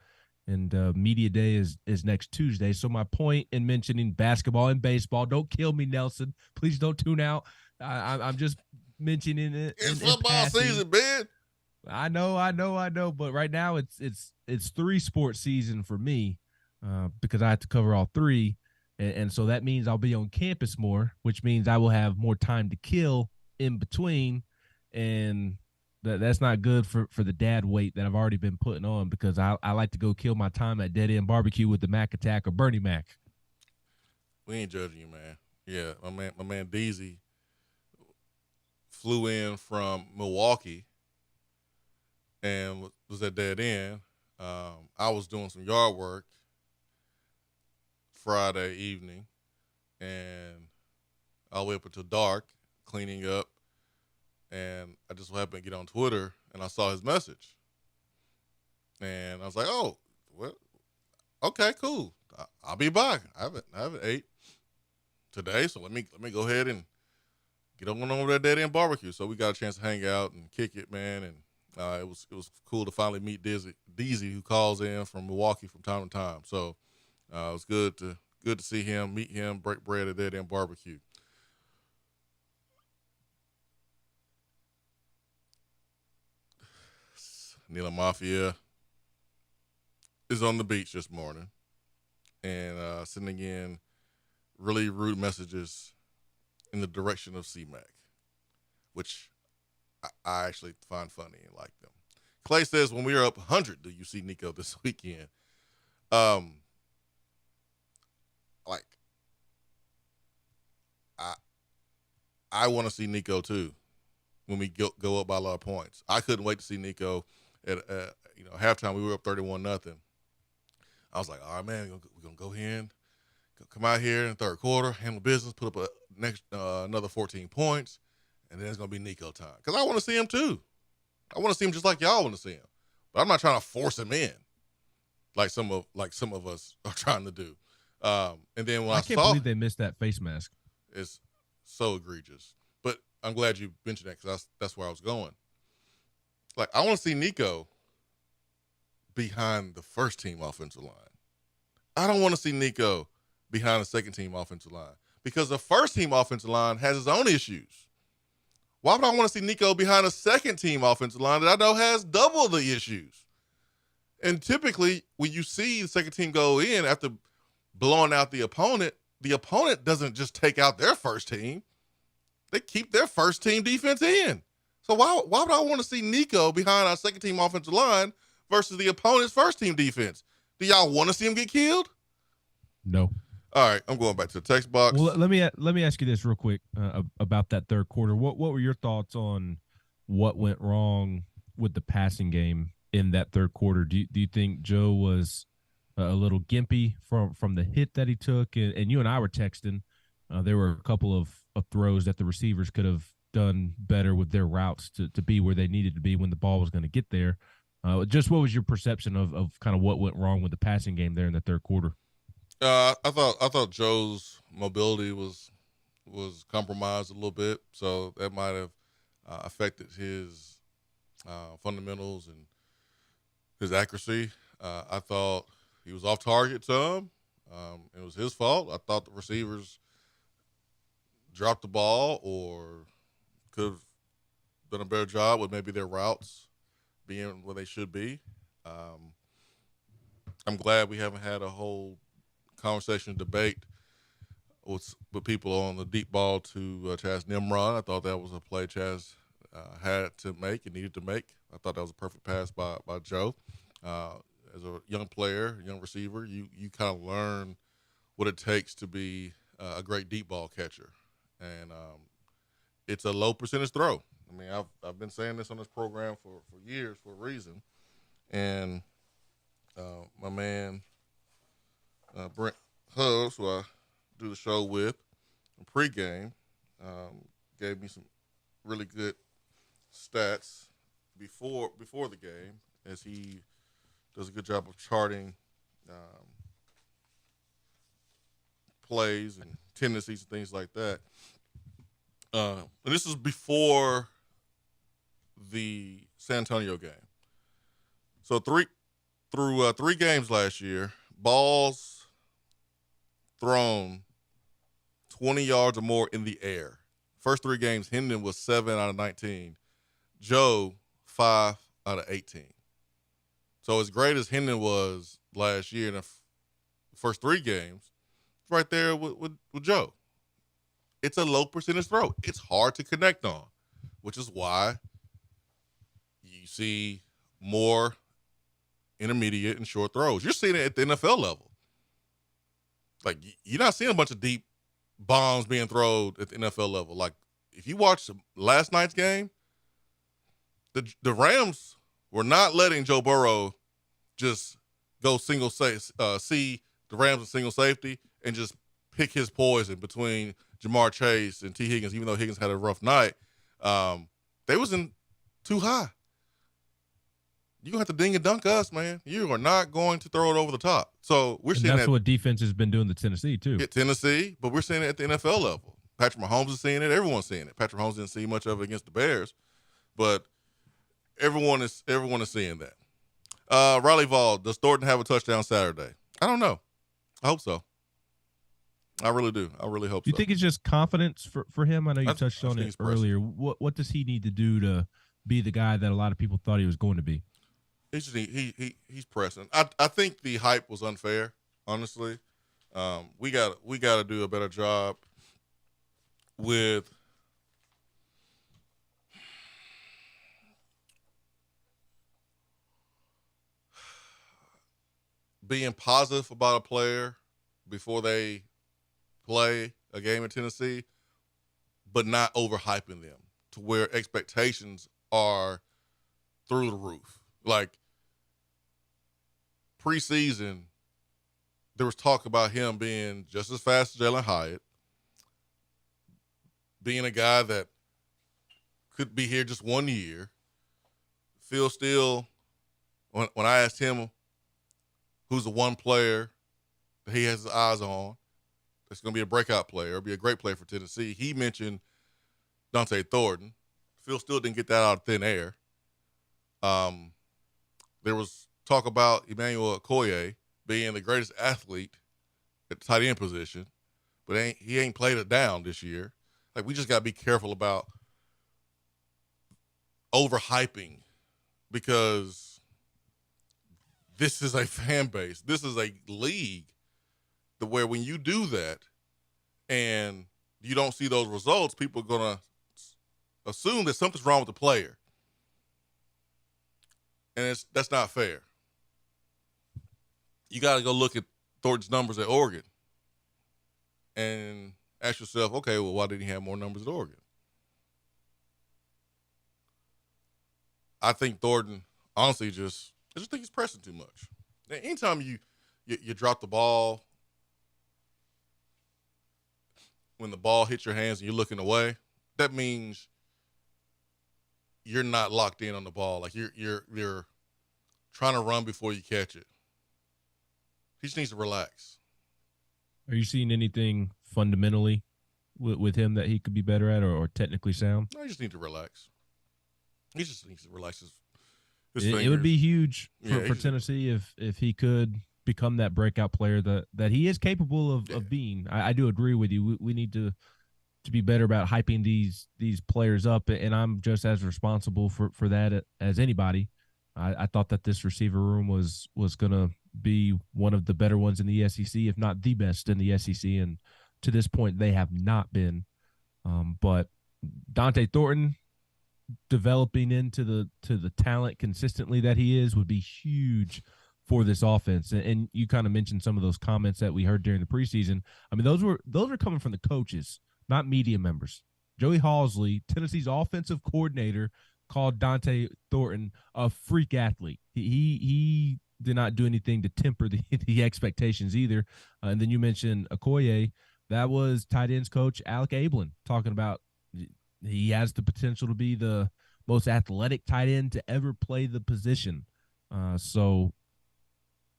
And media day is next Tuesday. So my point in mentioning basketball and baseball, don't kill me, Nelson. Please don't tune out. I'm just mentioning it. It's football season, Ben. I know. But right now it's 3 sports season for me because I have to cover all 3. And so that means I'll be on campus more, which means I will have more time to kill in between. And that's not good for the dad weight that I've already been putting on, because I like to go kill my time at Dead End Barbecue with the Mac Attack or Bernie Mac. We ain't judging you, man. Yeah, my man Deezy flew in from Milwaukee and was at Dead End. I was doing some yard work Friday evening, and all the way up until dark, cleaning up. And I just happened to get on Twitter, and I saw his message. And I was like, oh, well, okay, cool. I'll be back. I haven't ate today, so let me go ahead and get on over that Dead End Barbecue. So we got a chance to hang out and kick it, man. And it was cool to finally meet Deezy, who calls in from Milwaukee from time to time. So it was good to see him, meet him, break bread at Dead End Barbecue. Nila Mafia is on the beach this morning and sending in really rude messages in the direction of C-Mac, which I actually find funny and like them. Clay says, when we are up 100, do you see Nico this weekend? I want to see Nico too when we go up by a lot of points. I couldn't wait to see Nico at halftime. We were up 31-0. I was like, all right, man, we're gonna go here and come out here in the third quarter, handle business, put up another 14 points, and then it's gonna be Nico time, because I want to see him too. I want to see him just like y'all want to see him, but I'm not trying to force him in like some of us are trying to do. And then when I can't believe they missed that face mask. It's so egregious. But I'm glad you mentioned that, because that's where I was going. Like, I want to see Nico behind the first team offensive line. I don't want to see Nico behind the second team offensive line, because the first team offensive line has its own issues. Why would I want to see Nico behind a second team offensive line that I know has double the issues? And typically, when you see the second team go in after blowing out the opponent doesn't just take out their first team. They keep their first team defense in. So why would I want to see Nico behind our second team offensive line versus the opponent's first team defense? Do y'all want to see him get killed? No. All right, I'm going back to the text box. Well, let me ask you this real quick about that third quarter. What were your thoughts on what went wrong with the passing game in that third quarter? Do you think Joe was a little gimpy from the hit that he took? And you and I were texting. There were a couple of throws that the receivers could have done better with their routes to be where they needed to be when the ball was going to get there. Just what was your perception of kind of what went wrong with the passing game there in the third quarter? I thought Joe's mobility was compromised a little bit, so that might have affected his fundamentals and his accuracy. I thought he was off target some. It was his fault. I thought the receivers dropped the ball or could have done a better job with maybe their routes being where they should be. I'm glad we haven't had a whole conversation, debate with people on the deep ball to Chaz Nimrod. I thought that was a play Chaz had to make and needed to make. I thought that was a perfect pass by Joe. As a young player, young receiver, you kind of learn what it takes to be a great deep ball catcher. And it's a low percentage throw. I mean, I've been saying this on this program for years for a reason. And my man Brent Hubs, who I do the show with in pregame, gave me some really good stats before the game, as he does a good job of charting plays and tendencies and things like that. And this is before the San Antonio game. So through three games last year, balls thrown 20 yards or more in the air. First three games, Hendon was 7 out of 19. Joe, 5 out of 18. So as great as Hendon was last year in the first three games, it's right there with Joe. It's a low percentage throw. It's hard to connect on, which is why you see more intermediate and short throws. You're seeing it at the NFL level. Like, you're not seeing a bunch of deep bombs being thrown at the NFL level. Like, if you watch last night's game, the Rams were not letting Joe Burrow just go see the Rams in single safety and just pick his poison between Jamar Chase and T. Higgins, even though Higgins had a rough night. They was in too high. You're going to have to ding and dunk us, man. You are not going to throw it over the top. So we're seeing that's what defense has been doing to Tennessee, too. At Tennessee, but we're seeing it at the NFL level. Patrick Mahomes is seeing it. Everyone's seeing it. Patrick Mahomes didn't see much of it against the Bears, but everyone is seeing that. Riley Vaughn, does Thornton have a touchdown Saturday? I don't know. I hope so. I really do. I really hope so. Do you think it's just confidence for him? I know you touched on it earlier. What does he need to do to be the guy that a lot of people thought he was going to be? He's pressing. I think the hype was unfair, honestly. We got to do a better job with being positive about a player before they play a game in Tennessee, but not overhyping them to where expectations are through the roof. Like, preseason, there was talk about him being just as fast as Jalen Hyatt, being a guy that could be here just 1 year. Phil Steele, when I asked him who's the one player that he has his eyes on that's going to be a breakout player or be a great player for Tennessee, he mentioned Dante Thornton. Phil Steele didn't get that out of thin air. There was talk about Emmanuel Okoye being the greatest athlete at the tight end position, but he ain't played it down this year. Like, we just got to be careful about overhyping, because this is a fan base. This is a league where when you do that and you don't see those results, people are going to assume that something's wrong with the player. And that's not fair. you got to go look at Thornton's numbers at Oregon and ask yourself, okay, well, why didn't he have more numbers at Oregon? I think Thornton, honestly, I just think he's pressing too much. Anytime you drop the ball, when the ball hits your hands and you're looking away, that means you're not locked in on the ball. Like you're trying to run before you catch it. He just needs to relax. Are you seeing anything fundamentally with him that he could be better at or technically sound? No, he just needs to relax. He just needs to relax his It would be huge for Tennessee if he could become that breakout player that he is capable of being. I do agree with you. We need to be better about hyping these players up, and I'm just as responsible for that as anybody. I thought that this receiver room was going to be one of the better ones in the SEC, if not the best in the SEC, and to this point they have not been. But Dante Thornton developing into the talent consistently that he is would be huge for this offense. And you kind of mentioned some of those comments that we heard during the preseason. I mean, those are coming from the coaches, not media members. Joey Halsley, Tennessee's offensive coordinator, called Dante Thornton a freak athlete. He did not do anything to temper the expectations either. And then you mentioned Okoye. That was tight ends coach Alec Ablin talking about he has the potential to be the most athletic tight end to ever play the position. So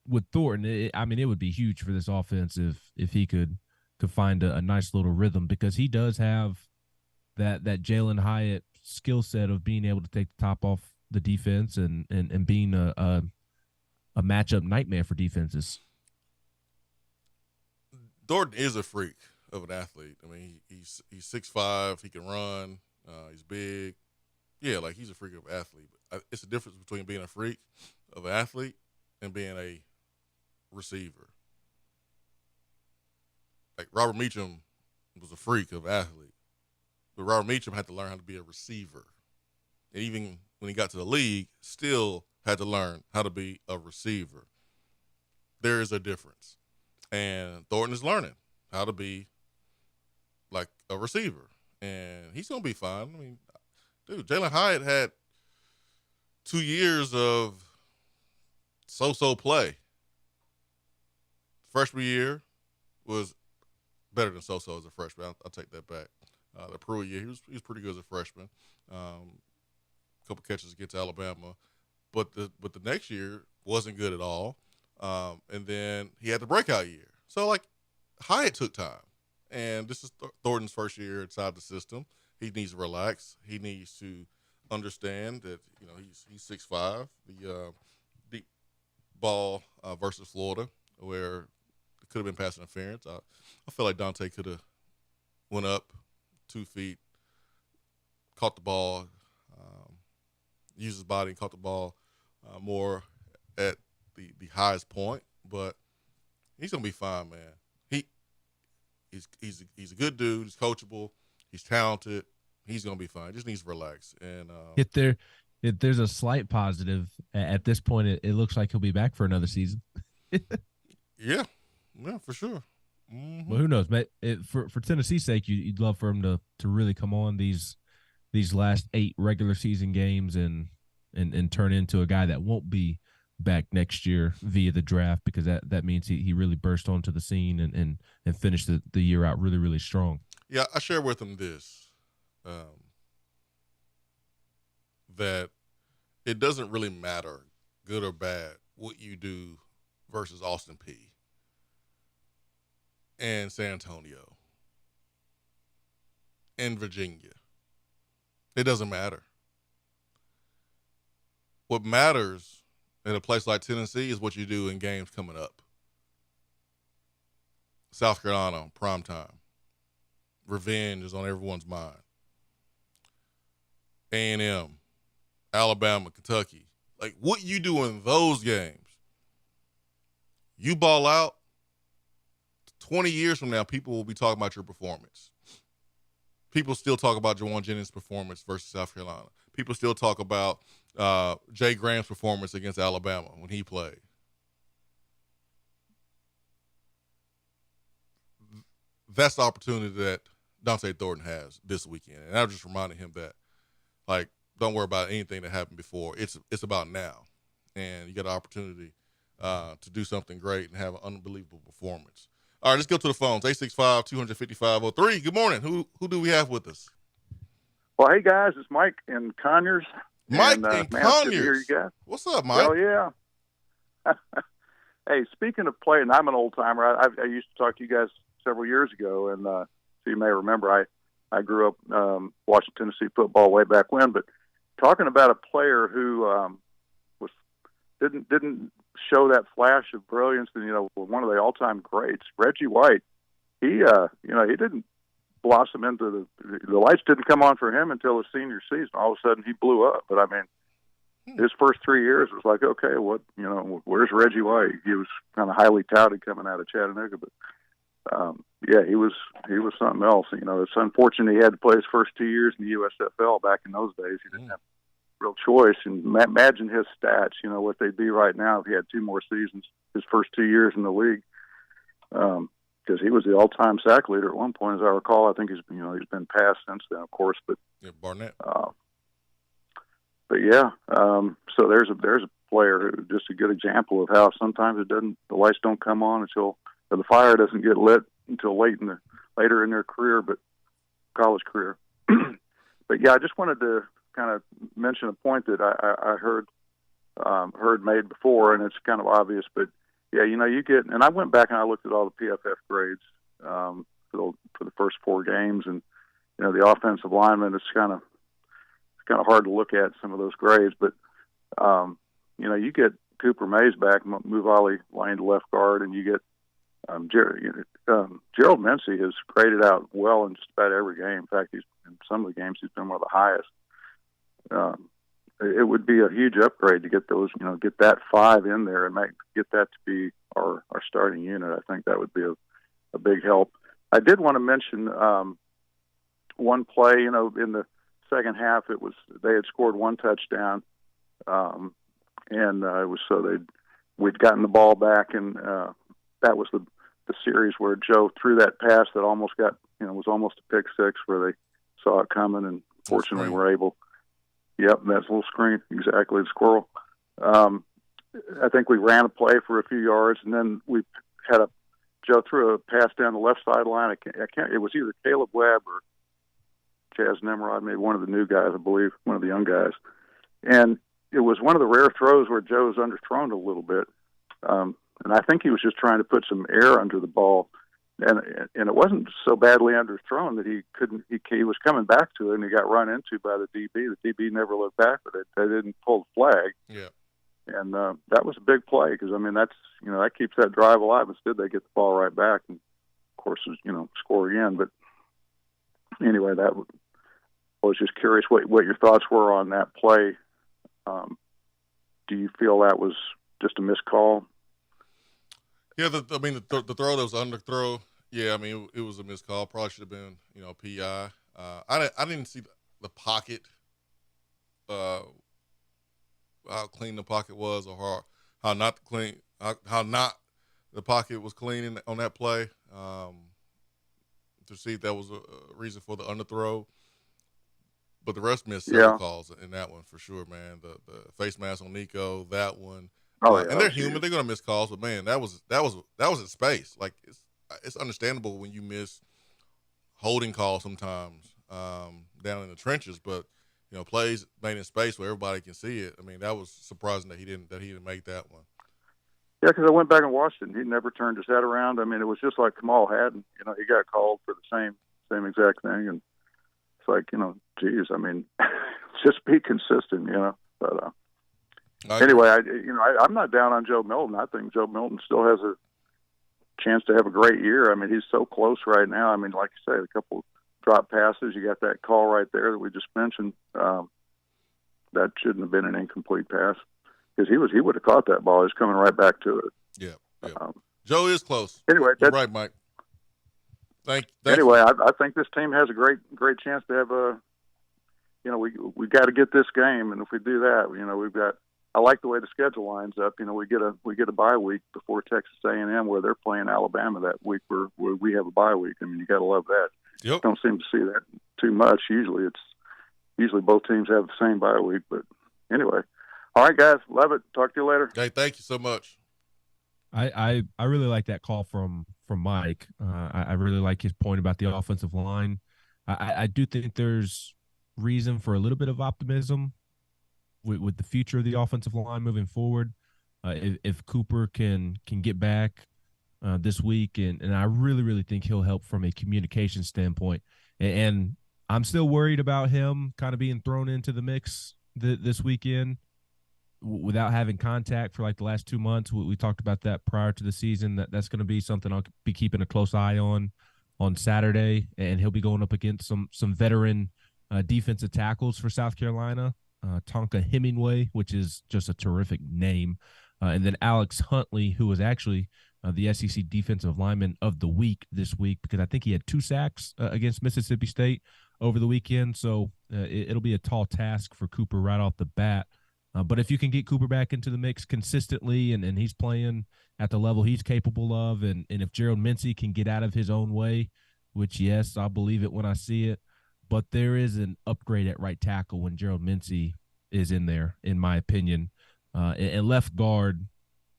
with Thornton, it would be huge for this offense if he could find a nice little rhythm, because he does have that Jalen Hyatt skill set of being able to take the top off the defense and being a matchup nightmare for defenses. Thornton is a freak of an athlete. I mean, he's 6'5", he can run, he's big. Yeah, like he's a freak of an athlete. But it's a difference between being a freak of an athlete and being a receiver. Like Robert Meacham was a freak of an athlete, but Robert Meacham had to learn how to be a receiver. And even when he got to the league, still had to learn how to be a receiver. There is a difference. And Thornton is learning how to be like a receiver. And he's going to be fine. I mean, dude, Jalen Hyatt had 2 years of so-so play. Freshman year was better than so-so as a freshman. I'll take that back. The Pruitt year, he was pretty good as a freshman. A couple catches against Alabama. But the next year wasn't good at all. And then he had the breakout year. So, like, Hyatt took time. And this is Thornton's first year inside the system. He needs to relax. He needs to understand that, he's 6'5". The deep ball versus Florida, where it could have been pass interference. I feel like Dante could have went up 2 feet, caught the ball, used his body and caught the ball more at the highest point. But he's gonna be fine, man. He's a good dude. He's coachable. He's talented. He's gonna be fine. Just needs to relax. And if there's a slight positive at this point, it looks like he'll be back for another season. yeah, for sure. Mm-hmm. Well, who knows? But for Tennessee's sake, you'd love for him to really come on these last 8 regular season games and turn into a guy that won't be back next year via the draft, because that means he really burst onto the scene and finished the year out really, really strong. Yeah, I shared with him this, that it doesn't really matter, good or bad, what you do versus Austin Peay and San Antonio and Virginia. It doesn't matter. What matters in a place like Tennessee is what you do in games coming up. South Carolina, primetime. Revenge is on everyone's mind. A&M, Alabama, Kentucky. Like, what you do in those games, you ball out, 20 years from now, people will be talking about your performance. People still talk about Jawan Jennings' performance versus South Carolina. People still talk about Jay Graham's performance against Alabama when he played. that's the opportunity that Dante Thornton has this weekend. And I was just reminding him that, like, don't worry about anything that happened before. It's about now. And you got an opportunity to do something great and have an unbelievable performance. All right, let's go to the phones. 865-255-03. Good morning. Who do we have with us? Well, hey, guys, it's Mike in Conyers. Mike in man, Conyers. good to hear you guys. What's up, Mike? Well, yeah. Hey, speaking of playing, I'm an old-timer. I used to talk to you guys several years ago, and so you may remember I grew up watching Tennessee football way back when. But talking about a player who didn't show that flash of brilliance, and one of the all-time greats, Reggie White. He didn't blossom into the lights didn't come on for him until his senior season. All of a sudden, he blew up. But I mean, his first 3 years was like, okay, where's Reggie White? He was kind of highly touted coming out of Chattanooga, but he was something else. It's unfortunate he had to play his first 2 years in the USFL back in those days. He didn't have real choice. And imagine his stats. What they'd be right now if he had 2 more seasons, his first 2 years in the league. Because he was the all-time sack leader at one point, as I recall. I think he's been passed since then, of course. But Barnett. But yeah, so there's a player who just a good example of how sometimes the lights don't come on or the fire doesn't get lit until later in their career, but college career. But yeah, I just wanted to kind of mention a point that I heard made before, and it's kind of obvious, but yeah, you get, and I went back and I looked at all the PFF grades for the first 4 games, and the offensive lineman, it's kind of hard to look at some of those grades, but you get Cooper Mays back, move Ollie Lane to left guard, and you get Gerald Mincey has graded out well in just about every game. In fact, in some of the games he's been one of the highest. It would be a huge upgrade to get those, get that 5 in there and get that to be our starting unit. I think that would be a big help. I did want to mention one play. In the second half, they had scored 1 touchdown, and it was we'd gotten the ball back, and that was the series where Joe threw that pass that almost was almost a pick 6, where they saw it coming, and fortunately were able. Yep, that's a little screen, exactly, the squirrel. I think we ran a play for a few yards, and then we had Joe threw a pass down the left sideline. It was either Caleb Webb or Chaz Nimrod, maybe one of the new guys, I believe, one of the young guys. And it was one of the rare throws where Joe was underthrown a little bit. And I think he was just trying to put some air under the ball. And it wasn't so badly underthrown that he was coming back to it, and he got run into by the DB. The DB never looked back, but they didn't pull the flag. Yeah. And that was a big play because, that keeps that drive alive. Instead, they get the ball right back and, of course, score again. But anyway, I was just curious what your thoughts were on that play. Do you feel that was just a missed call? Yeah, the throw that was underthrow. Yeah, it was a missed call. Probably should have been, PI. I didn't see the pocket, how clean the pocket was, or how not clean, how not the pocket was clean on that play. To see if that was a reason for the underthrow. But the rest missed several calls in that one for sure, man. The face mask on Nico, that one. And they're human; they're gonna miss calls. But man, that was in space. Like it's understandable when you miss holding calls sometimes down in the trenches. But plays made in space where everybody can see it. That was surprising that he didn't make that one. Yeah, because I went back and watched it, and he never turned his head around. It was just like Kamal Haddon. He got called for the same exact thing, and it's like, geez, just be consistent, But anyway, I'm not down on Joe Milton. I think Joe Milton still has a chance to have a great year. He's so close right now. Like you say, a couple drop passes. You got that call right there that we just mentioned. That shouldn't have been an incomplete pass because he would have caught that ball. He's coming right back to it. Yeah. Joe is close. Anyway, you're right, Mike. Thank anyway, I think this team has a great chance to have a. We got to get this game, and if we do that, we've got I like the way the schedule lines up. You know, we get a bye week before Texas A&M, where they're playing Alabama that week, where we have a bye week. I mean, you got to love that. Yep. Don't seem to see that too much. Usually both teams have the same bye week. But anyway, all right, guys, love it. Talk to you later. Hey, thank you so much. I really like that call from Mike. I really like his point about the offensive line. I do think there's reason for a little bit of optimism with the future of the offensive line moving forward. If Cooper can get back this week, and I really think he'll help from a communication standpoint. And I'm still worried about him kind of being thrown into the mix this weekend without having contact for like the last 2 months. We talked about that prior to the season. That's going to be something I'll be keeping a close eye on Saturday, and he'll be going up against some veteran defensive tackles for South Carolina. Tonka Hemingway, which is just a terrific name, and then Alex Huntley, who was actually the SEC Defensive Lineman of the Week this week, because I think he had 2 sacks against Mississippi State over the weekend. So it'll be a tall task for Cooper right off the bat. But if you can get Cooper back into the mix consistently, and he's playing at the level he's capable of, and if Gerald Mincey can get out of his own way, which, yes, I'll believe it when I see it, but there is an upgrade at right tackle when Gerald Mincey is in there, in my opinion. And left guard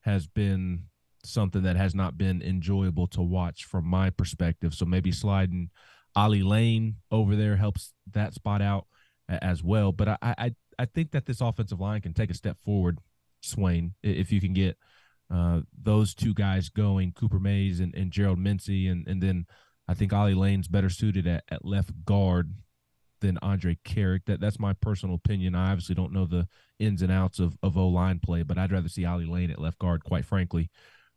has been something that has not been enjoyable to watch from my perspective. So maybe sliding Ollie Lane over there helps that spot out as well. But I think that this offensive line can take a step forward, Swain, if you can get those 2 guys going, Cooper Mays and Gerald Mincey, and then I think Ollie Lane's better suited at left guard than Andre Carrick. That's my personal opinion. I obviously don't know the ins and outs of O-line play, but I'd rather see Ollie Lane at left guard, quite frankly.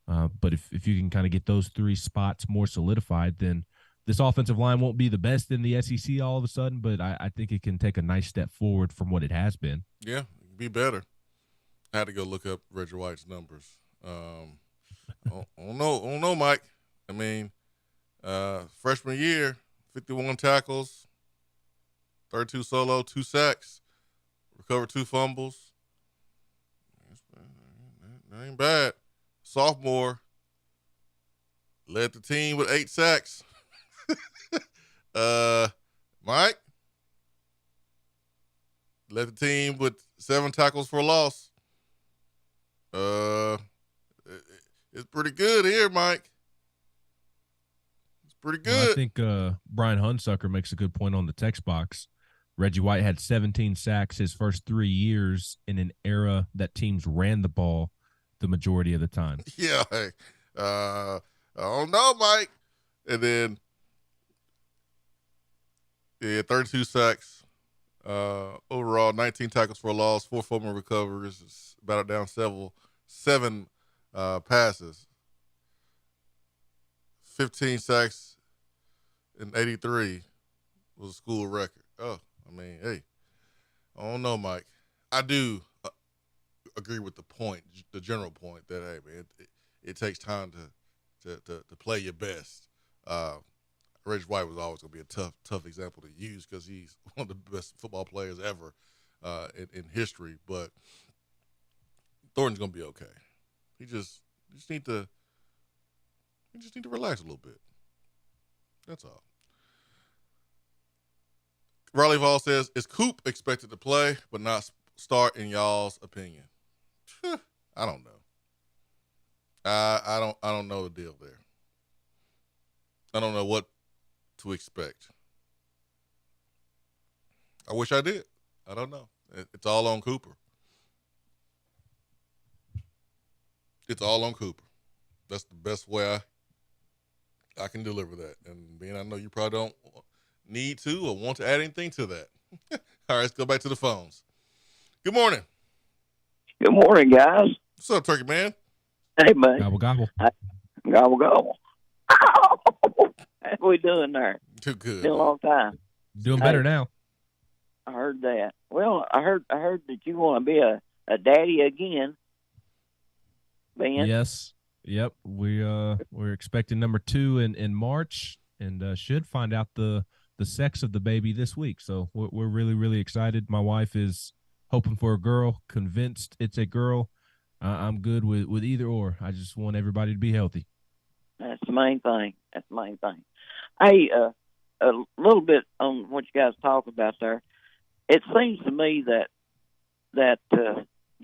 But if you can kind of get those 3 spots more solidified, then this offensive line won't be the best in the SEC all of a sudden, but I think it can take a nice step forward from what it has been. Yeah, be better. I had to go look up Reggie White's numbers. I don't know, Mike. I mean, freshman year, 51 tackles, 32 solo, 2 sacks, recovered 2 fumbles. That ain't bad. Sophomore, led the team with 8 sacks. Mike led the team with 7 tackles for a loss. It's pretty good here, Mike. It's pretty good. Well, I think Brian Hunsucker makes a good point on the text box. Reggie White had 17 sacks his first 3 years in an era that teams ran the ball the majority of the time. Yeah. I don't know, Mike. And then, 32 sacks. Overall, 19 tackles for a loss, 4 fumble recoveries, batted down 7 passes. 15 sacks in 83 was a school record. Oh, I mean, hey, I don't know, Mike. I do agree with the point, the general point that, hey, man, it takes time to play your best. Reggie White was always going to be a tough example to use because he's one of the best football players ever in history. But Thornton's going to be okay. You just need to relax a little bit. That's all. Riley Vall says, is Coop expected to play but not start in y'all's opinion? I don't know. I don't know the deal there. I don't know what to expect. I wish I did. I don't know. It's all on Cooper. It's all on Cooper. That's the best way I can deliver that. And being I know you probably don't need to or want to add anything to that. All right, let's go back to the phones. Good morning. Good morning, guys. What's up, Turkey Man? Hey, man. Gobble, gobble. Gobble, gobble. How we doing there? Too good. Been a long time. Doing better now. I heard that. Well, I heard that you want to be a daddy again, Ben. Yes. Yep. We're expecting number 2 in March, and should find out the sex of the baby this week. So we're really, really excited. My wife is hoping for a girl, convinced it's a girl. I'm good with either or. I just want everybody to be healthy. That's the main thing. Hey, a little bit on what you guys talk about there. It seems to me that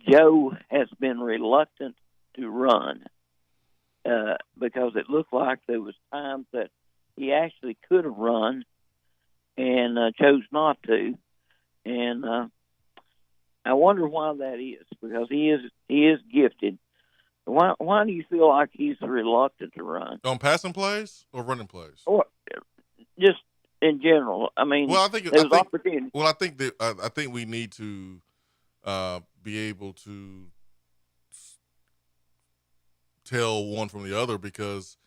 Joe has been reluctant to run because it looked like there was times that he actually could have run and chose not to. And I wonder why that is, because he is gifted. Why do you feel like he's reluctant to run? On passing plays or running plays? Or just in general. I mean, well, opportunity. Well, I think we need to be able to tell one from the other, because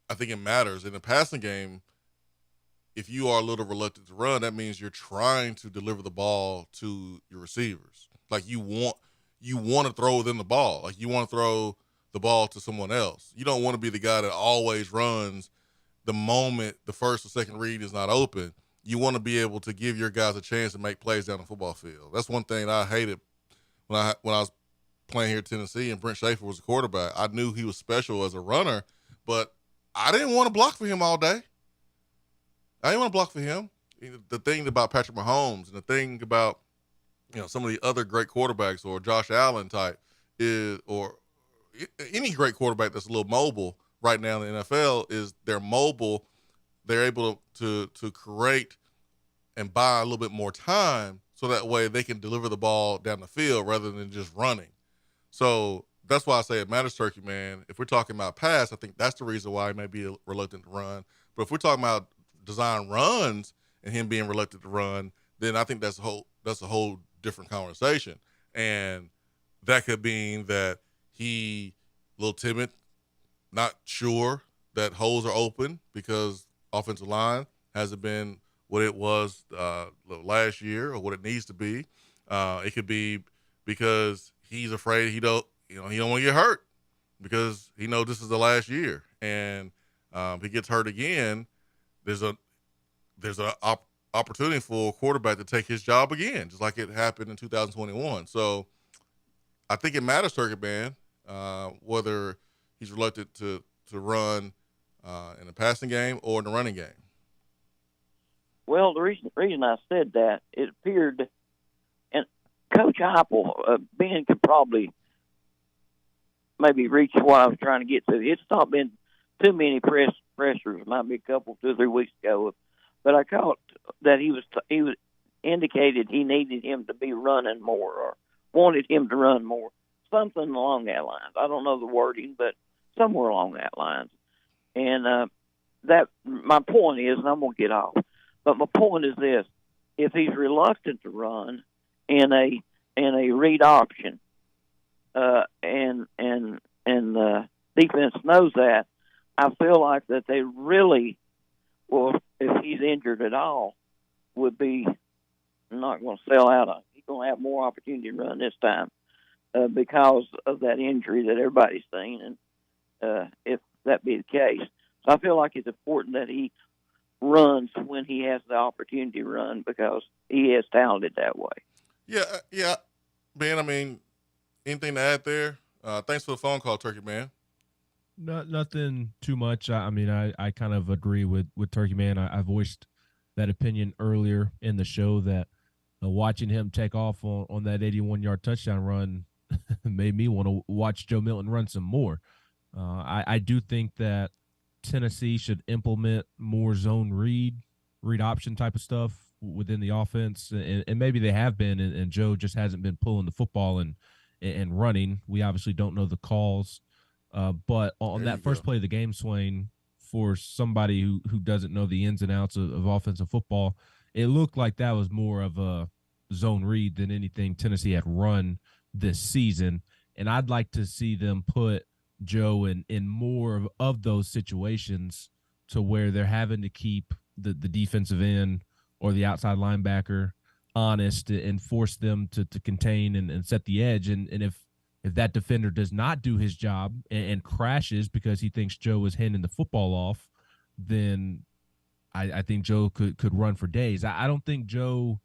I think it matters in the passing game. If you are a little reluctant to run, that means you're trying to deliver the ball to your receivers. Like you want to throw them the ball. Like you want to throw the ball to someone else. You don't want to be the guy that always runs the moment the first or second read is not open. You want to be able to give your guys a chance to make plays down the football field. That's one thing I hated when I was playing here at Tennessee and Brent Schaefer was a quarterback. I knew he was special as a runner, but I didn't want to block for him all day. I didn't want to block for him. The thing about Patrick Mahomes and the thing about some of the other great quarterbacks or Josh Allen type is, or any great quarterback that's a little mobile right now in the NFL, is they're mobile. They're able to create and buy a little bit more time so that way they can deliver the ball down the field rather than just running. So that's why I say it matters, Turkey, man. If we're talking about pass, I think that's the reason why he may be reluctant to run. But if we're talking about design runs and him being reluctant to run, then I think that's a whole different conversation. And that could mean that he a little timid, not sure that holes are open because offensive line hasn't been what it was last year or what it needs to be. It could be because he's afraid he don't want to get hurt because he knows this is the last year. And if he gets hurt again, there's an opportunity for a quarterback to take his job again, just like it happened in 2021. So I think it matters, Turkey Man, whether he's reluctant to run in the passing game or in the running game. Well, the reason I said that, it appeared, and Coach Heupel, Ben could probably maybe reach what I was trying to get to. It's not been too many pressures, might be a couple, 2 or 3 weeks ago, but I caught that he was indicated he needed him to be running more or wanted him to run more, something along that lines. I don't know the wording, but somewhere along that lines. And that my point is, and I'm going to get off, but my point is this: if he's reluctant to run in a read option, and the defense knows that, I feel like that they really, well, if he's injured at all, would be not going to sell out. He's going to have more opportunity to run this time because of that injury that everybody's seen, and if that be the case. So I feel like it's important that he runs when he has the opportunity to run because he is talented that way. Yeah, Ben, I mean, anything to add there? Thanks for the phone call, Turkey Man. Nothing too much. I mean, I kind of agree with Turkey Man. I voiced that opinion earlier in the show that watching him take off on that 81-yard touchdown run made me want to watch Joe Milton run some more. I do think that Tennessee should implement more zone read option type of stuff within the offense, and maybe they have been, and Joe just hasn't been pulling the football and running. We obviously don't know the calls, but on that first play of the game, Swain, for somebody who doesn't know the ins and outs of offensive football, it looked like that was more of a zone read than anything Tennessee had run this season, and I'd like to see them put Joe in more of those situations to where they're having to keep the defensive end or the outside linebacker honest and force them to contain and set the edge. And if that defender does not do his job and crashes because he thinks Joe is handing the football off, then I think Joe could run for days. I don't think Joe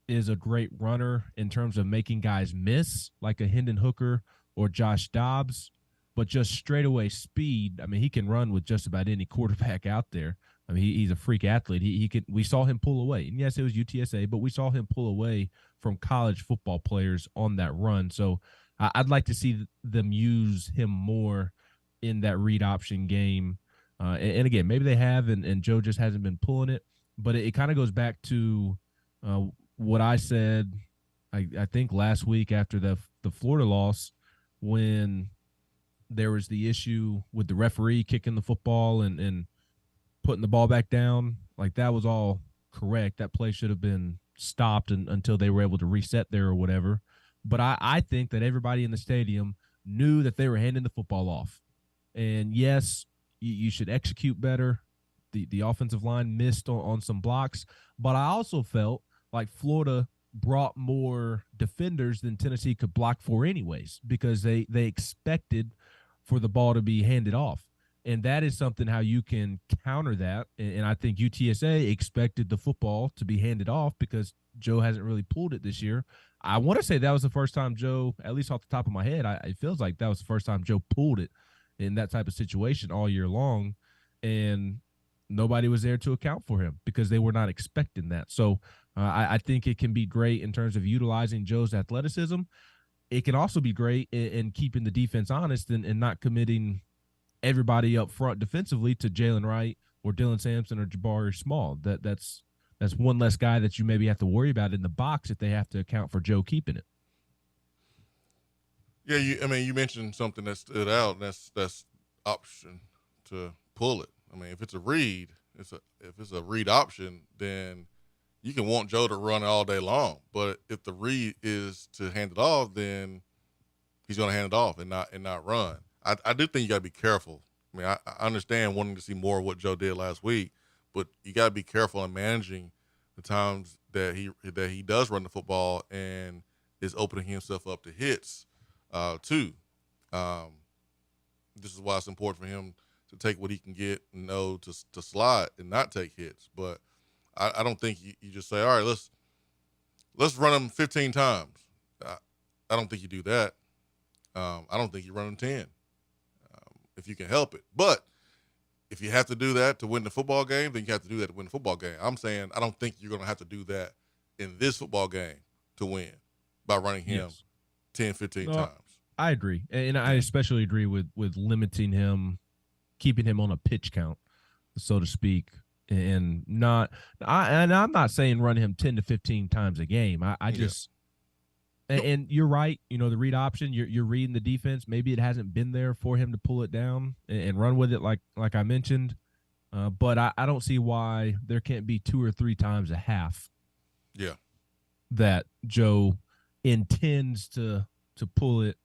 is a great runner in terms of making guys miss, like a Hendon Hooker or Josh Dobbs, but just straightaway speed. I mean, he can run with just about any quarterback out there. I mean, he's a freak athlete. He can. We saw him pull away, and yes, it was UTSA, but we saw him pull away from college football players on that run. So I'd like to see them use him more in that read option game. And again, maybe they have, and Joe just hasn't been pulling it. But it kind of goes back to what I said, I think last week after the Florida loss, when there was the issue with the referee kicking the football and putting the ball back down. Like, that was all correct. That play should have been stopped until they were able to reset there or whatever. But I think that everybody in the stadium knew that they were handing the football off. And yes, you should execute better. The offensive line missed on some blocks, but I also felt like Florida brought more defenders than Tennessee could block for anyways, because they expected for the ball to be handed off. And that is something how you can counter that. And I think UTSA expected the football to be handed off because Joe hasn't really pulled it this year. I want to say that was the first time Joe, at least off the top of my head, it feels like that was the first time Joe pulled it in that type of situation all year long. And nobody was there to account for him because they were not expecting that. So I think it can be great in terms of utilizing Joe's athleticism. It can also be great in keeping the defense honest and not committing everybody up front defensively to Jalen Wright or Dylan Sampson or Jabari Small. That's one less guy that you maybe have to worry about in the box if they have to account for Joe keeping it. Yeah, you mentioned something that stood out, and that's option to pull it. I mean, if it's a read, if it's a read option, then you can want Joe to run all day long. But if the read is to hand it off, then he's going to hand it off and not run. I do think you got to be careful. I mean, I understand wanting to see more of what Joe did last week, but you got to be careful in managing the times that he does run the football and is opening himself up to hits too. This is why it's important for him to take what he can get and know to slide and not take hits. But I don't think you just say, all right, let's run him 15 times. I don't think you do that. I don't think you run him 10 if you can help it. But if you have to do that to win the football game, then you have to do that to win the football game. I'm saying I don't think you're going to have to do that in this football game to win by running him 10, 15 times. I agree. And I especially agree with limiting him, keeping him on a pitch count, so to speak. And I'm not saying run him 10 to 15 times a game. I just and you're right. You know, the read option, you're reading the defense. Maybe it hasn't been there for him to pull it down and run with it like I mentioned. But I don't see why there can't be 2 or 3 times a half. Yeah. That Joe intends to pull it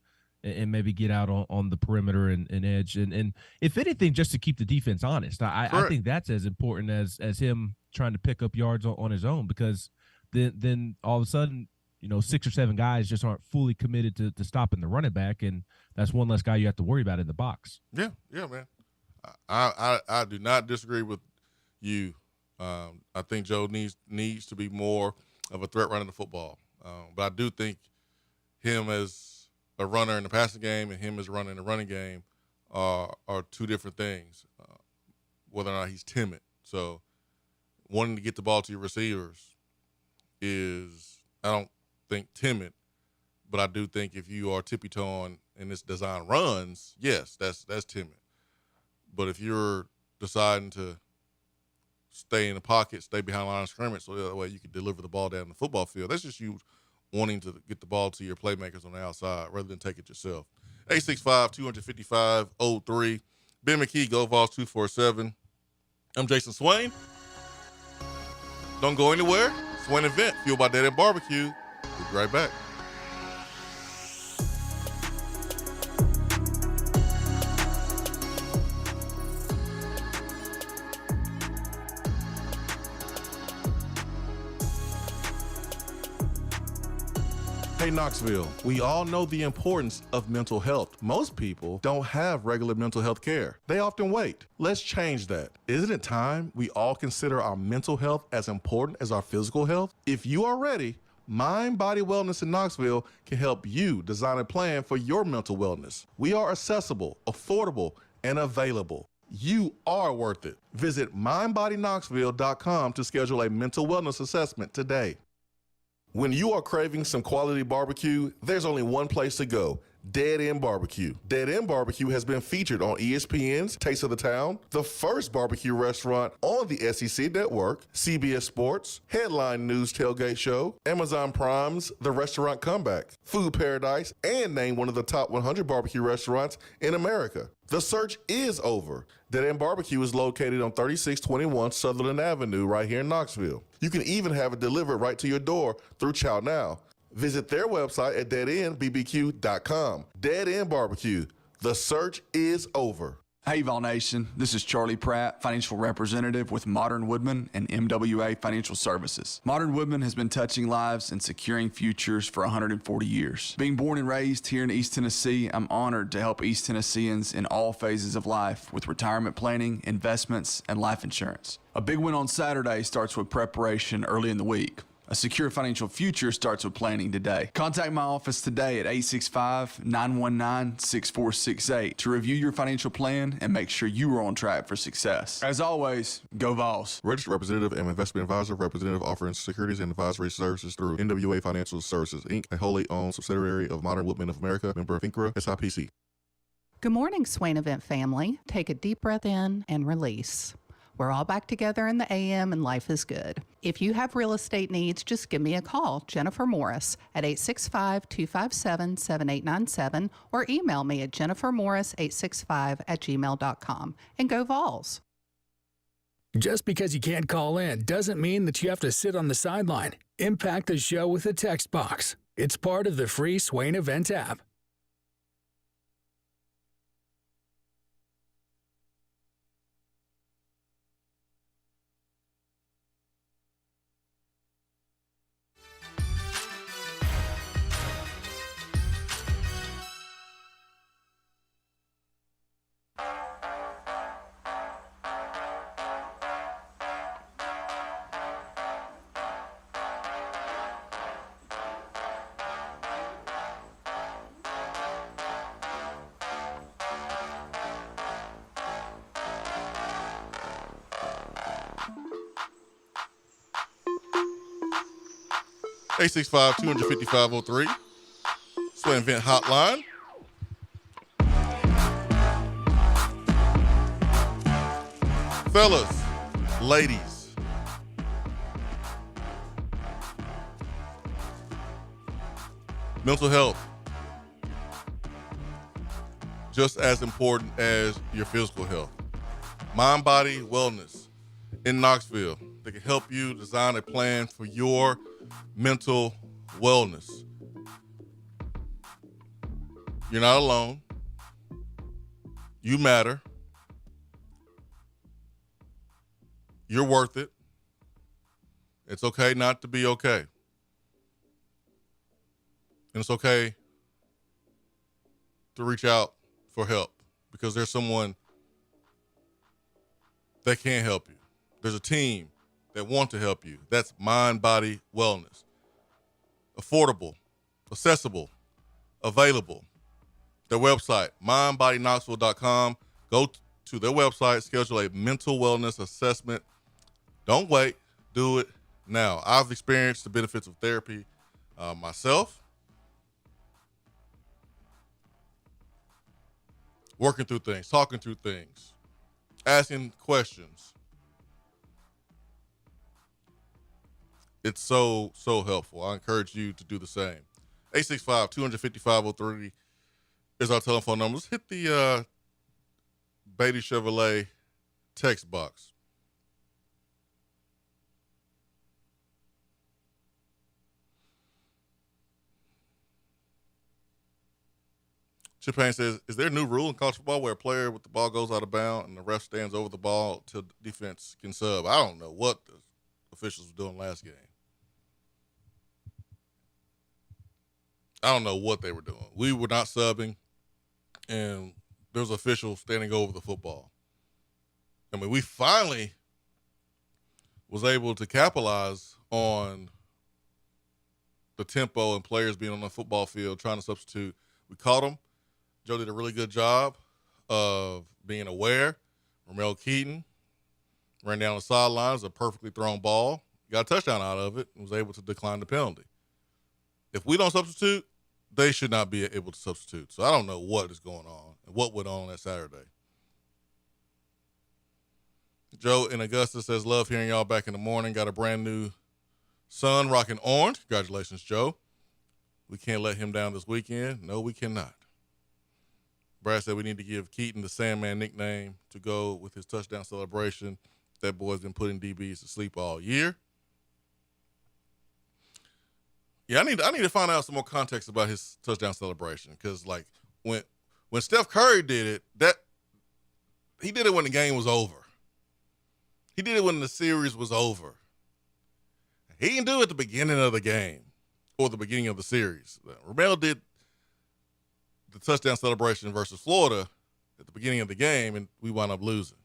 and maybe get out on the perimeter and edge. And if anything, just to keep the defense honest. I think that's as important as him trying to pick up yards on his own, because then all of a sudden, 6 or 7 guys just aren't fully committed to stopping the running back, and that's one less guy you have to worry about in the box. Yeah, man. I do not disagree with you. I think Joe needs to be more of a threat running the football. But I do think him as a runner in the passing game and him as a runner in the running game are 2 different things, whether or not he's timid. So wanting to get the ball to your receivers is, I don't think, timid, but I do think if you are tippy-toeing and this design runs, yes, that's timid. But if you're deciding to stay in the pocket, stay behind the line of scrimmage so that way you can deliver the ball down the football field, that's just you wanting to get the ball to your playmakers on the outside rather than take it yourself. 865-255-03. Ben McKee, Go Vols 247. I'm Jason Swain. Don't go anywhere. Swain Event, fueled by Dead End Barbecue. We'll be right back. Hey, Knoxville, we all know the importance of mental health. Most people don't have regular mental health care. They often wait. Let's change that. Isn't it time we all consider our mental health as important as our physical health? If you are ready, Mind Body Wellness in Knoxville can help you design a plan for your mental wellness. We are accessible, affordable, and available. You are worth it. Visit mindbodyknoxville.com to schedule a mental wellness assessment today. When you are craving some quality barbecue, there's only one place to go. Dead End Barbecue. Dead End Barbecue has been featured on ESPN's Taste of the Town, the first barbecue restaurant on the SEC Network, CBS Sports, Headline News Tailgate Show, Amazon Prime's The Restaurant Comeback, Food Paradise, and named one of the top 100 barbecue restaurants in America. The search is over. Dead End Barbecue is located on 3621 Sutherland Avenue right here in Knoxville. You can even have it delivered right to your door through Chow Now. Visit their website at deadendbbq.com. Dead End Barbecue. The search is over. Hey, Vol Nation. This is Charlie Pratt, financial representative with Modern Woodman and MWA Financial Services. Modern Woodman has been touching lives and securing futures for 140 years. Being born and raised here in East Tennessee, I'm honored to help East Tennesseans in all phases of life with retirement planning, investments, and life insurance. A big win on Saturday starts with preparation early in the week. A secure financial future starts with planning today. Contact my office today at 865-919-6468 to review your financial plan and make sure you are on track for success. As always, go Vols. Registered representative and investment advisor, representative offering securities and advisory services through NWA Financial Services, Inc., a wholly owned subsidiary of Modern Woodman of America, member of FINCRA, SIPC. Good morning, Swain Event family. Take a deep breath in and release. We're all back together in the AM and life is good. If you have real estate needs, just give me a call, Jennifer Morris, at 865-257-7897 or email me at jennifermorris865@gmail.com. And go Vols. Just because you can't call in doesn't mean that you have to sit on the sideline. Impact the show with a text box. It's part of the free Swain Event app. Eight 255-250-503. Swain Event Hotline. Fellas, ladies, mental health, just as important as your physical health. Mind Body Wellness in Knoxville. They can help you design a plan for your mental wellness. You're not alone. You matter. You're worth it. It's okay not to be okay. And it's okay to reach out for help because there's someone that can help you. There's a team that want to help you. That's Mind Body Wellness. Affordable, accessible, available. Their website, mindbodyknoxville.com. Go to their website, schedule a mental wellness assessment. Don't wait. Do it now. I've experienced the benefits of therapy myself. Working through things, talking through things, asking questions. It's so helpful. I encourage you to do the same. 865-250-503 is our telephone number. Let's hit the Beatty Chevrolet text box. Champagne says, is there a new rule in college football where a player with the ball goes out of bounds and the ref stands over the ball till defense can sub? I don't know what the officials were doing last game. I don't know what they were doing. We were not subbing, and there was an official standing over the football. I mean, we finally was able to capitalize on the tempo and players being on the football field trying to substitute. We caught them. Joe did a really good job of being aware. Ramel Keaton ran down the sidelines, a perfectly thrown ball, got a touchdown out of it, and was able to decline the penalty. If we don't substitute, they should not be able to substitute. So I don't know what is going on and what went on that Saturday. Joe in Augusta says, love hearing y'all back in the morning. Got a brand new son rocking orange. Congratulations, Joe. We can't let him down this weekend. No, we cannot. Brad said we need to give Keaton the Sandman nickname to go with his touchdown celebration. That boy's been putting DBs to sleep all year. Yeah, I need to find out some more context about his touchdown celebration because, like, when Steph Curry did it, he did it when the game was over. He did it when the series was over. He didn't do it at the beginning of the game or the beginning of the series. Ramel did the touchdown celebration versus Florida at the beginning of the game, and we wound up losing.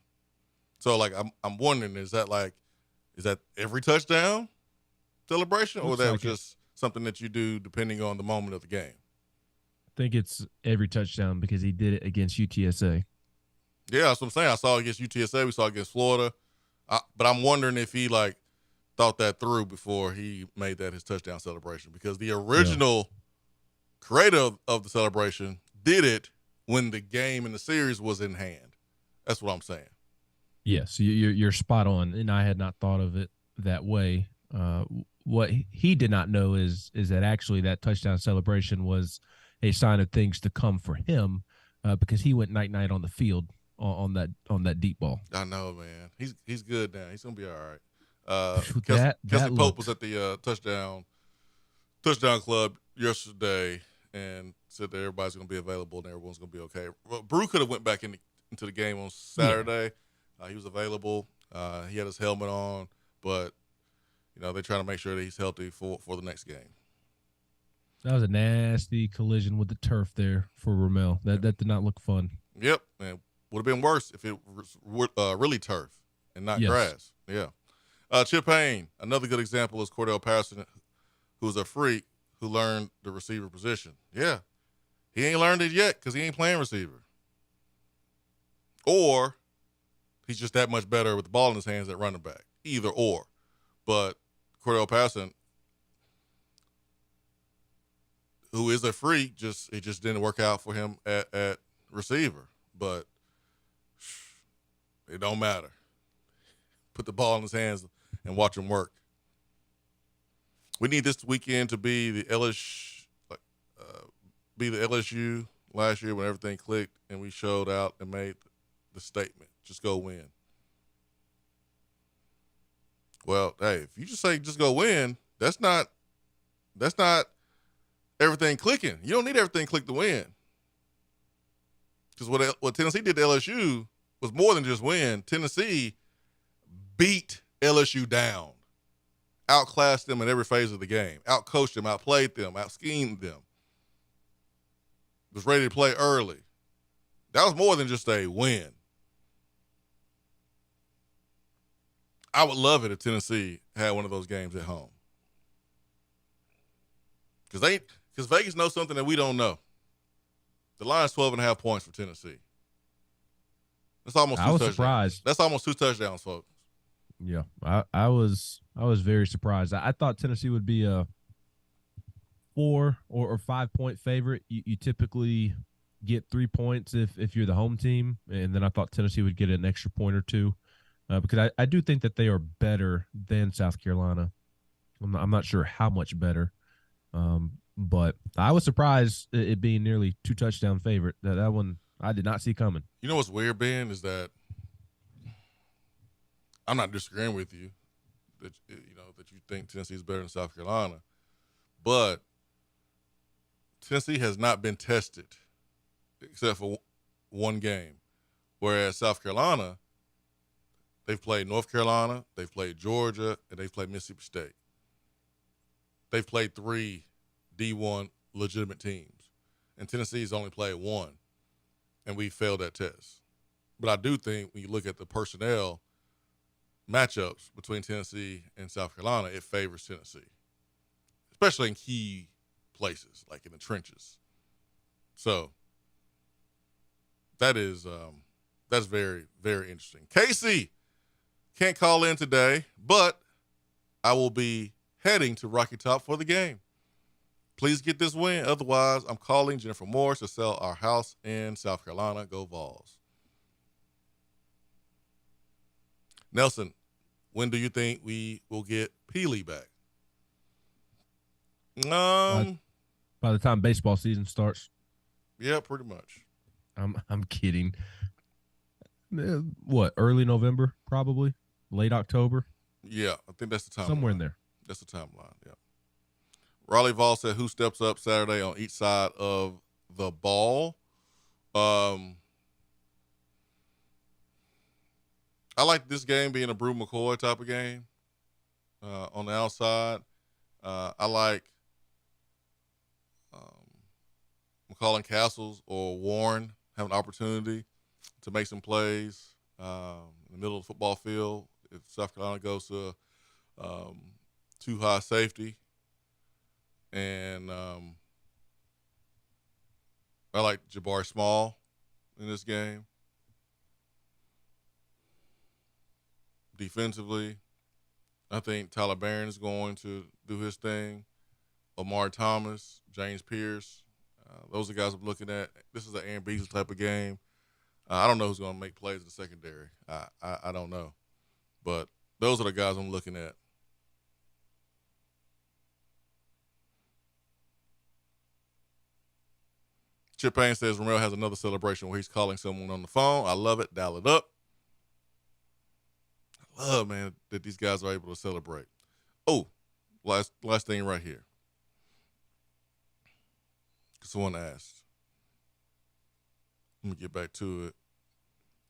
So, like, I'm wondering, is that every touchdown celebration, or that was just something that you do depending on the moment of the game? I think it's every touchdown because he did it against UTSA. Yeah, that's what I'm saying. I saw it against UTSA. We saw it against Florida. But I'm wondering if he, like, thought that through before he made that his touchdown celebration, because the original creator of the celebration did it when the game and the series was in hand. That's what I'm saying. Yes, you're spot on, and I had not thought of it that way. What he did not know is that actually that touchdown celebration was a sign of things to come for him, because he went night-night on the field on that deep ball. I know, man. He's good now. He's gonna be all right. That Pope was at the touchdown club yesterday and said that everybody's gonna be available and everyone's gonna be okay. Well, Brew could have went back into the game on Saturday. He was available. He had his helmet on, but they're trying to make sure that he's healthy for the next game. That was a nasty collision with the turf there for Ramel. That did not look fun. Yep, and would have been worse if it was really turf and not grass. Yeah. Chip Payne, another good example is Cordell Patterson, who's a freak who learned the receiver position. Yeah, he ain't learned it yet because he ain't playing receiver. Or he's just that much better with the ball in his hands at running back. Either or. But Cordell Patterson, who is a freak, it just didn't work out for him at receiver. But it don't matter. Put the ball in his hands and watch him work. We need this weekend to be the LSU last year when everything clicked and we showed out and made the statement. Just go win. Well, hey, if you just say just go win, that's not everything clicking. You don't need everything click to win. Because what Tennessee did to LSU was more than just win. Tennessee beat LSU down, outclassed them in every phase of the game, outcoached them, outplayed them, outschemed them, was ready to play early. That was more than just a win. I would love it if Tennessee had one of those games at home. Because Vegas knows something that we don't know. The line's 12.5 points for Tennessee. That's almost I was surprised. That's almost 2 touchdowns, folks. Yeah, I was very surprised. I thought Tennessee would be a 4 or 5 point favorite. You typically get 3 points if you're the home team, and then I thought Tennessee would get an extra point or two, because I do think that they are better than South Carolina. I'm not sure how much better, but I was surprised it being nearly 2 touchdown favorite. That one I did not see coming. You know what's weird, Ben, is that I'm not disagreeing with you that you think Tennessee is better than South Carolina, but Tennessee has not been tested except for one game, whereas South Carolina, they've played North Carolina, they've played Georgia, and they've played Mississippi State. They've played 3 D1 legitimate teams, and Tennessee's only played 1, and we failed that test. But I do think when you look at the personnel matchups between Tennessee and South Carolina, it favors Tennessee. especially in key places like in the trenches. So that's very, very interesting. Casey can't call in today, but I will be heading to Rocky Top for the game. Please get this win. Otherwise, I'm calling Jennifer Morris to sell our house in South Carolina. Go Vols. Nelson, when do you think we will get Peely back? By the time baseball season starts. Yeah, pretty much. I'm kidding. What, early November, probably? Late October? Yeah, I think that's the timeline. Somewhere in there. That's the timeline, yeah. Raleigh Vol said, who steps up Saturday on each side of the ball? I like this game being a Brew McCoy type of game on the outside. I like McCall Castles or Warren have an opportunity to make some plays in the middle of the football field if South Carolina goes to too high safety. And I like Jabari Small in this game. Defensively, I think Tyler Barron is going to do his thing. Omar Thomas, James Pierce, those are guys I'm looking at. This is an Aaron Beasley type of game. I don't know who's going to make plays in the secondary. I don't know. But those are the guys I'm looking at. Chip Payne says Romero has another celebration where he's calling someone on the phone. I love it. Dial it up. I love, man, that these guys are able to celebrate. Oh, last thing right here. Someone asked. Let me get back to it.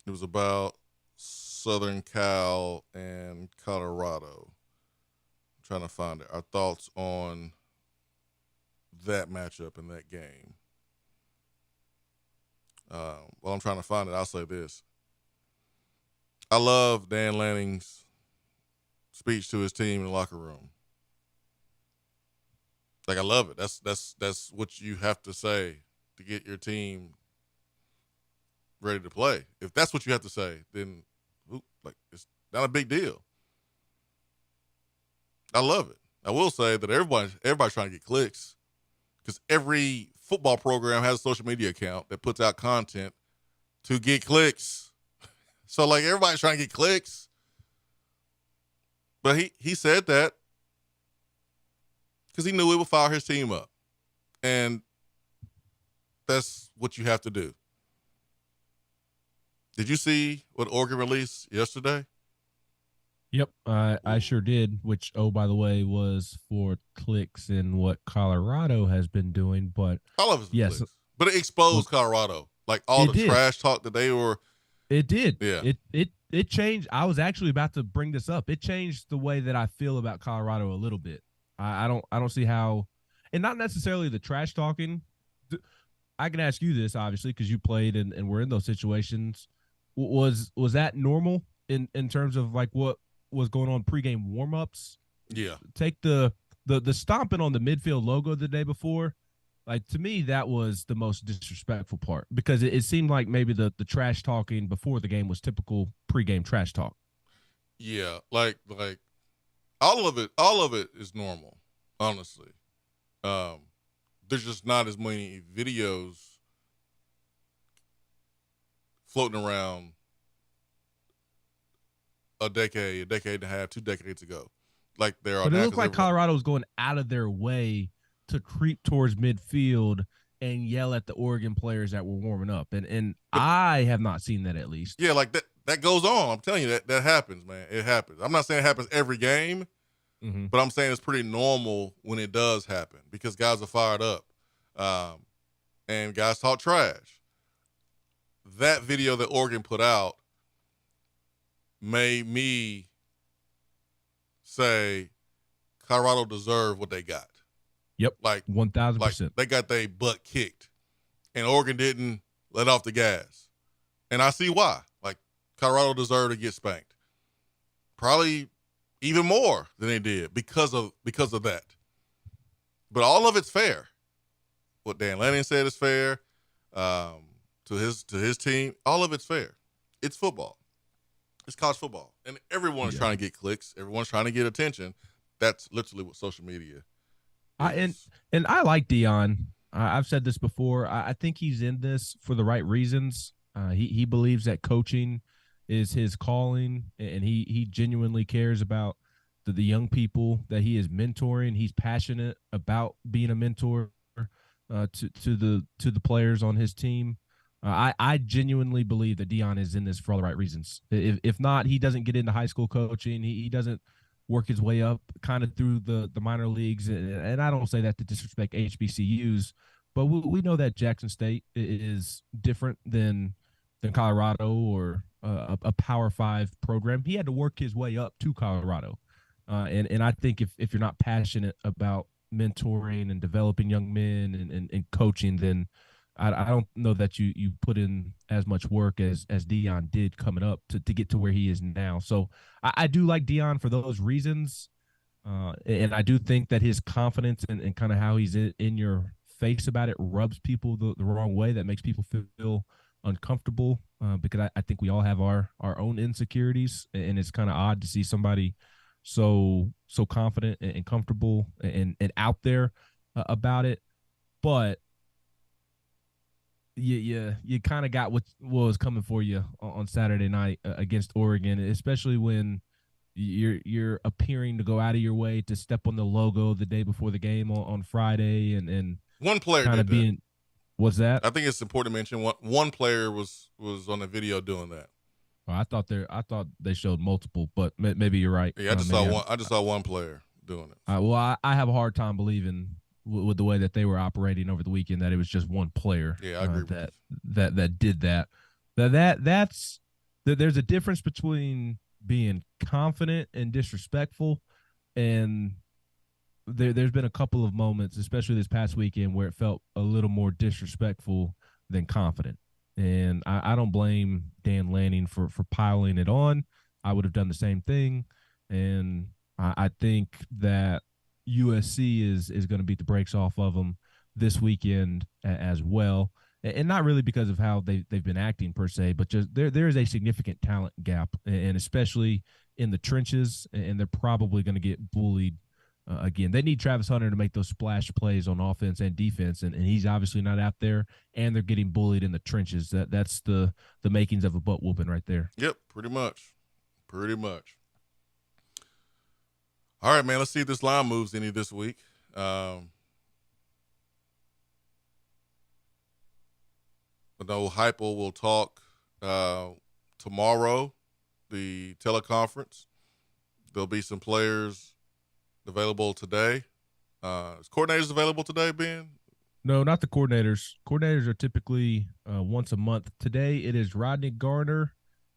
It was about Southern Cal and Colorado. I'm trying to find it. Our thoughts on that matchup in that game. While I'm trying to find it, I'll say this. I love Dan Lanning's speech to his team in the locker room. Like, I love it. That's what you have to say to get your team ready to play. If that's what you have to say, then it's not a big deal. I love it. I will say that everybody's trying to get clicks because every football program has a social media account that puts out content to get clicks. So, like, everybody's trying to get clicks. But he said that because he knew it would fire his team up. And that's what you have to do. Did you see what Oregon released yesterday? Yep, I sure did, which, oh, by the way, was for clicks in what Colorado has been doing. But all of it was clicks. But it exposed Colorado. Like, all the trash talk that they were. It did. Yeah. It changed. I was actually about to bring this up. It changed the way that I feel about Colorado a little bit. I don't see how, and not necessarily the trash talking. I can ask you this, obviously, because you played and were in those situations. Was that normal in terms of like what was going on pregame warmups? Yeah. Take the stomping on the midfield logo the day before. Like, to me, that was the most disrespectful part because it seemed like maybe the trash talking before the game was typical pregame trash talk. Yeah, like all of it is normal, honestly. There's just not as many videos floating around a decade and a half, 2 decades ago. Like there are. But it looked like Colorado was going out of their way to creep towards midfield and yell at the Oregon players that were warming up. And I have not seen that, at least. Yeah, like that goes on. I'm telling you, that happens, man. It happens. I'm not saying it happens every game, but I'm saying it's pretty normal when it does happen because guys are fired up and guys talk trash. That video that Oregon put out made me say Colorado deserved what they got. Yep, like 1,000%. Like they got their butt kicked, and Oregon didn't let off the gas, and I see why. Like Colorado deserved to get spanked, probably even more than they did because of that. But all of it's fair. What Dan Lanning said is fair. To his team, all of it's fair. It's football. It's college football. And everyone's trying to get clicks. Everyone's trying to get attention. That's literally what social media is. And I like Deion. I've said this before. I think he's in this for the right reasons. He believes that coaching is his calling, and he genuinely cares about the young people that he is mentoring. He's passionate about being a mentor to the players on his team. I genuinely believe that Deion is in this for all the right reasons. If not, he doesn't get into high school coaching. He doesn't work his way up kind of through the minor leagues. And I don't say that to disrespect HBCUs, but we know that Jackson State is different than Colorado or a Power 5 program. He had to work his way up to Colorado. And I think if you're not passionate about mentoring and developing young men and coaching, then I don't know that you put in as much work as Deion did coming up to get to where he is now. So I do like Deion for those reasons. And I do think that his confidence and kind of how he's in your face about it rubs people the wrong way. That makes people feel uncomfortable because I think we all have our own insecurities, and it's kind of odd to see somebody so confident and comfortable and out there about it. But you kind of got what was coming for you on Saturday night against Oregon, especially when you're appearing to go out of your way to step on the logo the day before the game on Friday, and one player kind of did being. What's that? I think it's important to mention one player was on the video doing that. Well, I thought they showed multiple, but maybe you're right. Yeah, I just saw one. I just saw one player doing it. Well, I have a hard time believing with the way that they were operating over the weekend that it was just one player. Yeah, I agree that did that. There's a difference between being confident and disrespectful, and there's been a couple of moments, especially this past weekend, where it felt a little more disrespectful than confident. And I don't blame Dan Lanning for piling it on. I would have done the same thing. And I think that USC is going to beat the brakes off of them this weekend as well. And not really because of how they've been acting per se, but just there is a significant talent gap, and especially in the trenches, and they're probably going to get bullied again. They need Travis Hunter to make those splash plays on offense and defense, and he's obviously not out there, and they're getting bullied in the trenches. That's the makings of a butt whooping right there. Yep, pretty much. All right, man, let's see if this line moves any this week. I know Heupel will talk tomorrow, the teleconference. There'll be some players available today. Is coordinators available today, Ben? No, not the coordinators. Coordinators are typically once a month. Today it is Rodney Garner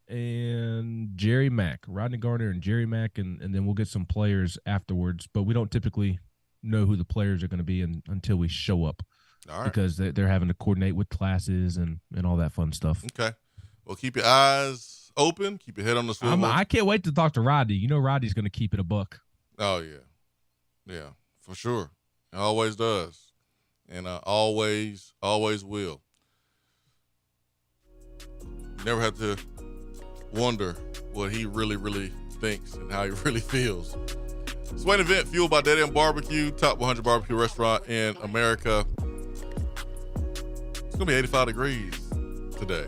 and Jerry Mack. Rodney Garner and Jerry Mack, and then we'll get some players afterwards. But we don't typically know who the players are going to be until we show up. All right. Because they're having to coordinate with classes and all that fun stuff. Okay. Well, keep your eyes open. Keep your head on the swivel. I can't wait to talk to Rodney. You know Rodney's going to keep it a buck. Oh, yeah. Yeah, for sure. It always does. And always will. You never have to wonder what he really, really thinks and how he really feels. Swain Event, fueled by Dead End Barbecue, top 100 barbecue restaurant in America. It's going to be 85 degrees today.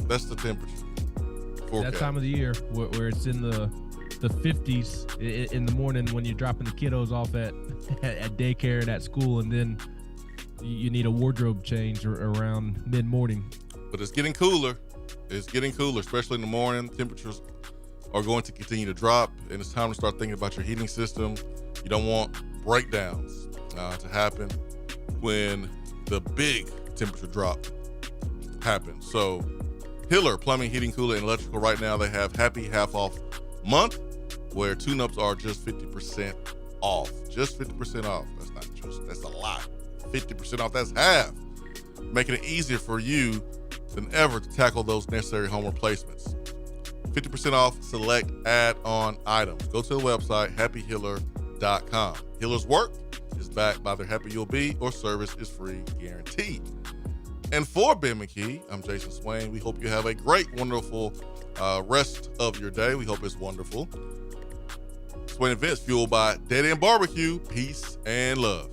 That's the temperature. Forecast. That time of the year where it's in the 50s in the morning when you're dropping the kiddos off at daycare and at school, and then you need a wardrobe change around mid-morning. But it's getting cooler. It's getting cooler, especially in the morning. Temperatures are going to continue to drop, and it's time to start thinking about your heating system. You don't want breakdowns to happen when the big temperature drop happens. So Hiller Plumbing, Heating, Cooler, and Electrical right now, they have Happy Half Off Month where tune-ups are just 50% off. Just 50% off. That's a lot. 50% off, that's half. Making it easier for you than ever to tackle those necessary home replacements. 50% off select add-on items. Go to the website, happyhiller.com. Hiller's work is backed by their Happy You'll Be or service is free guarantee. And for Ben McKee, I'm Jason Swain. We hope you have a great, wonderful rest of your day. We hope it's wonderful. Swain Events fueled by Dead End Barbecue. Peace and love.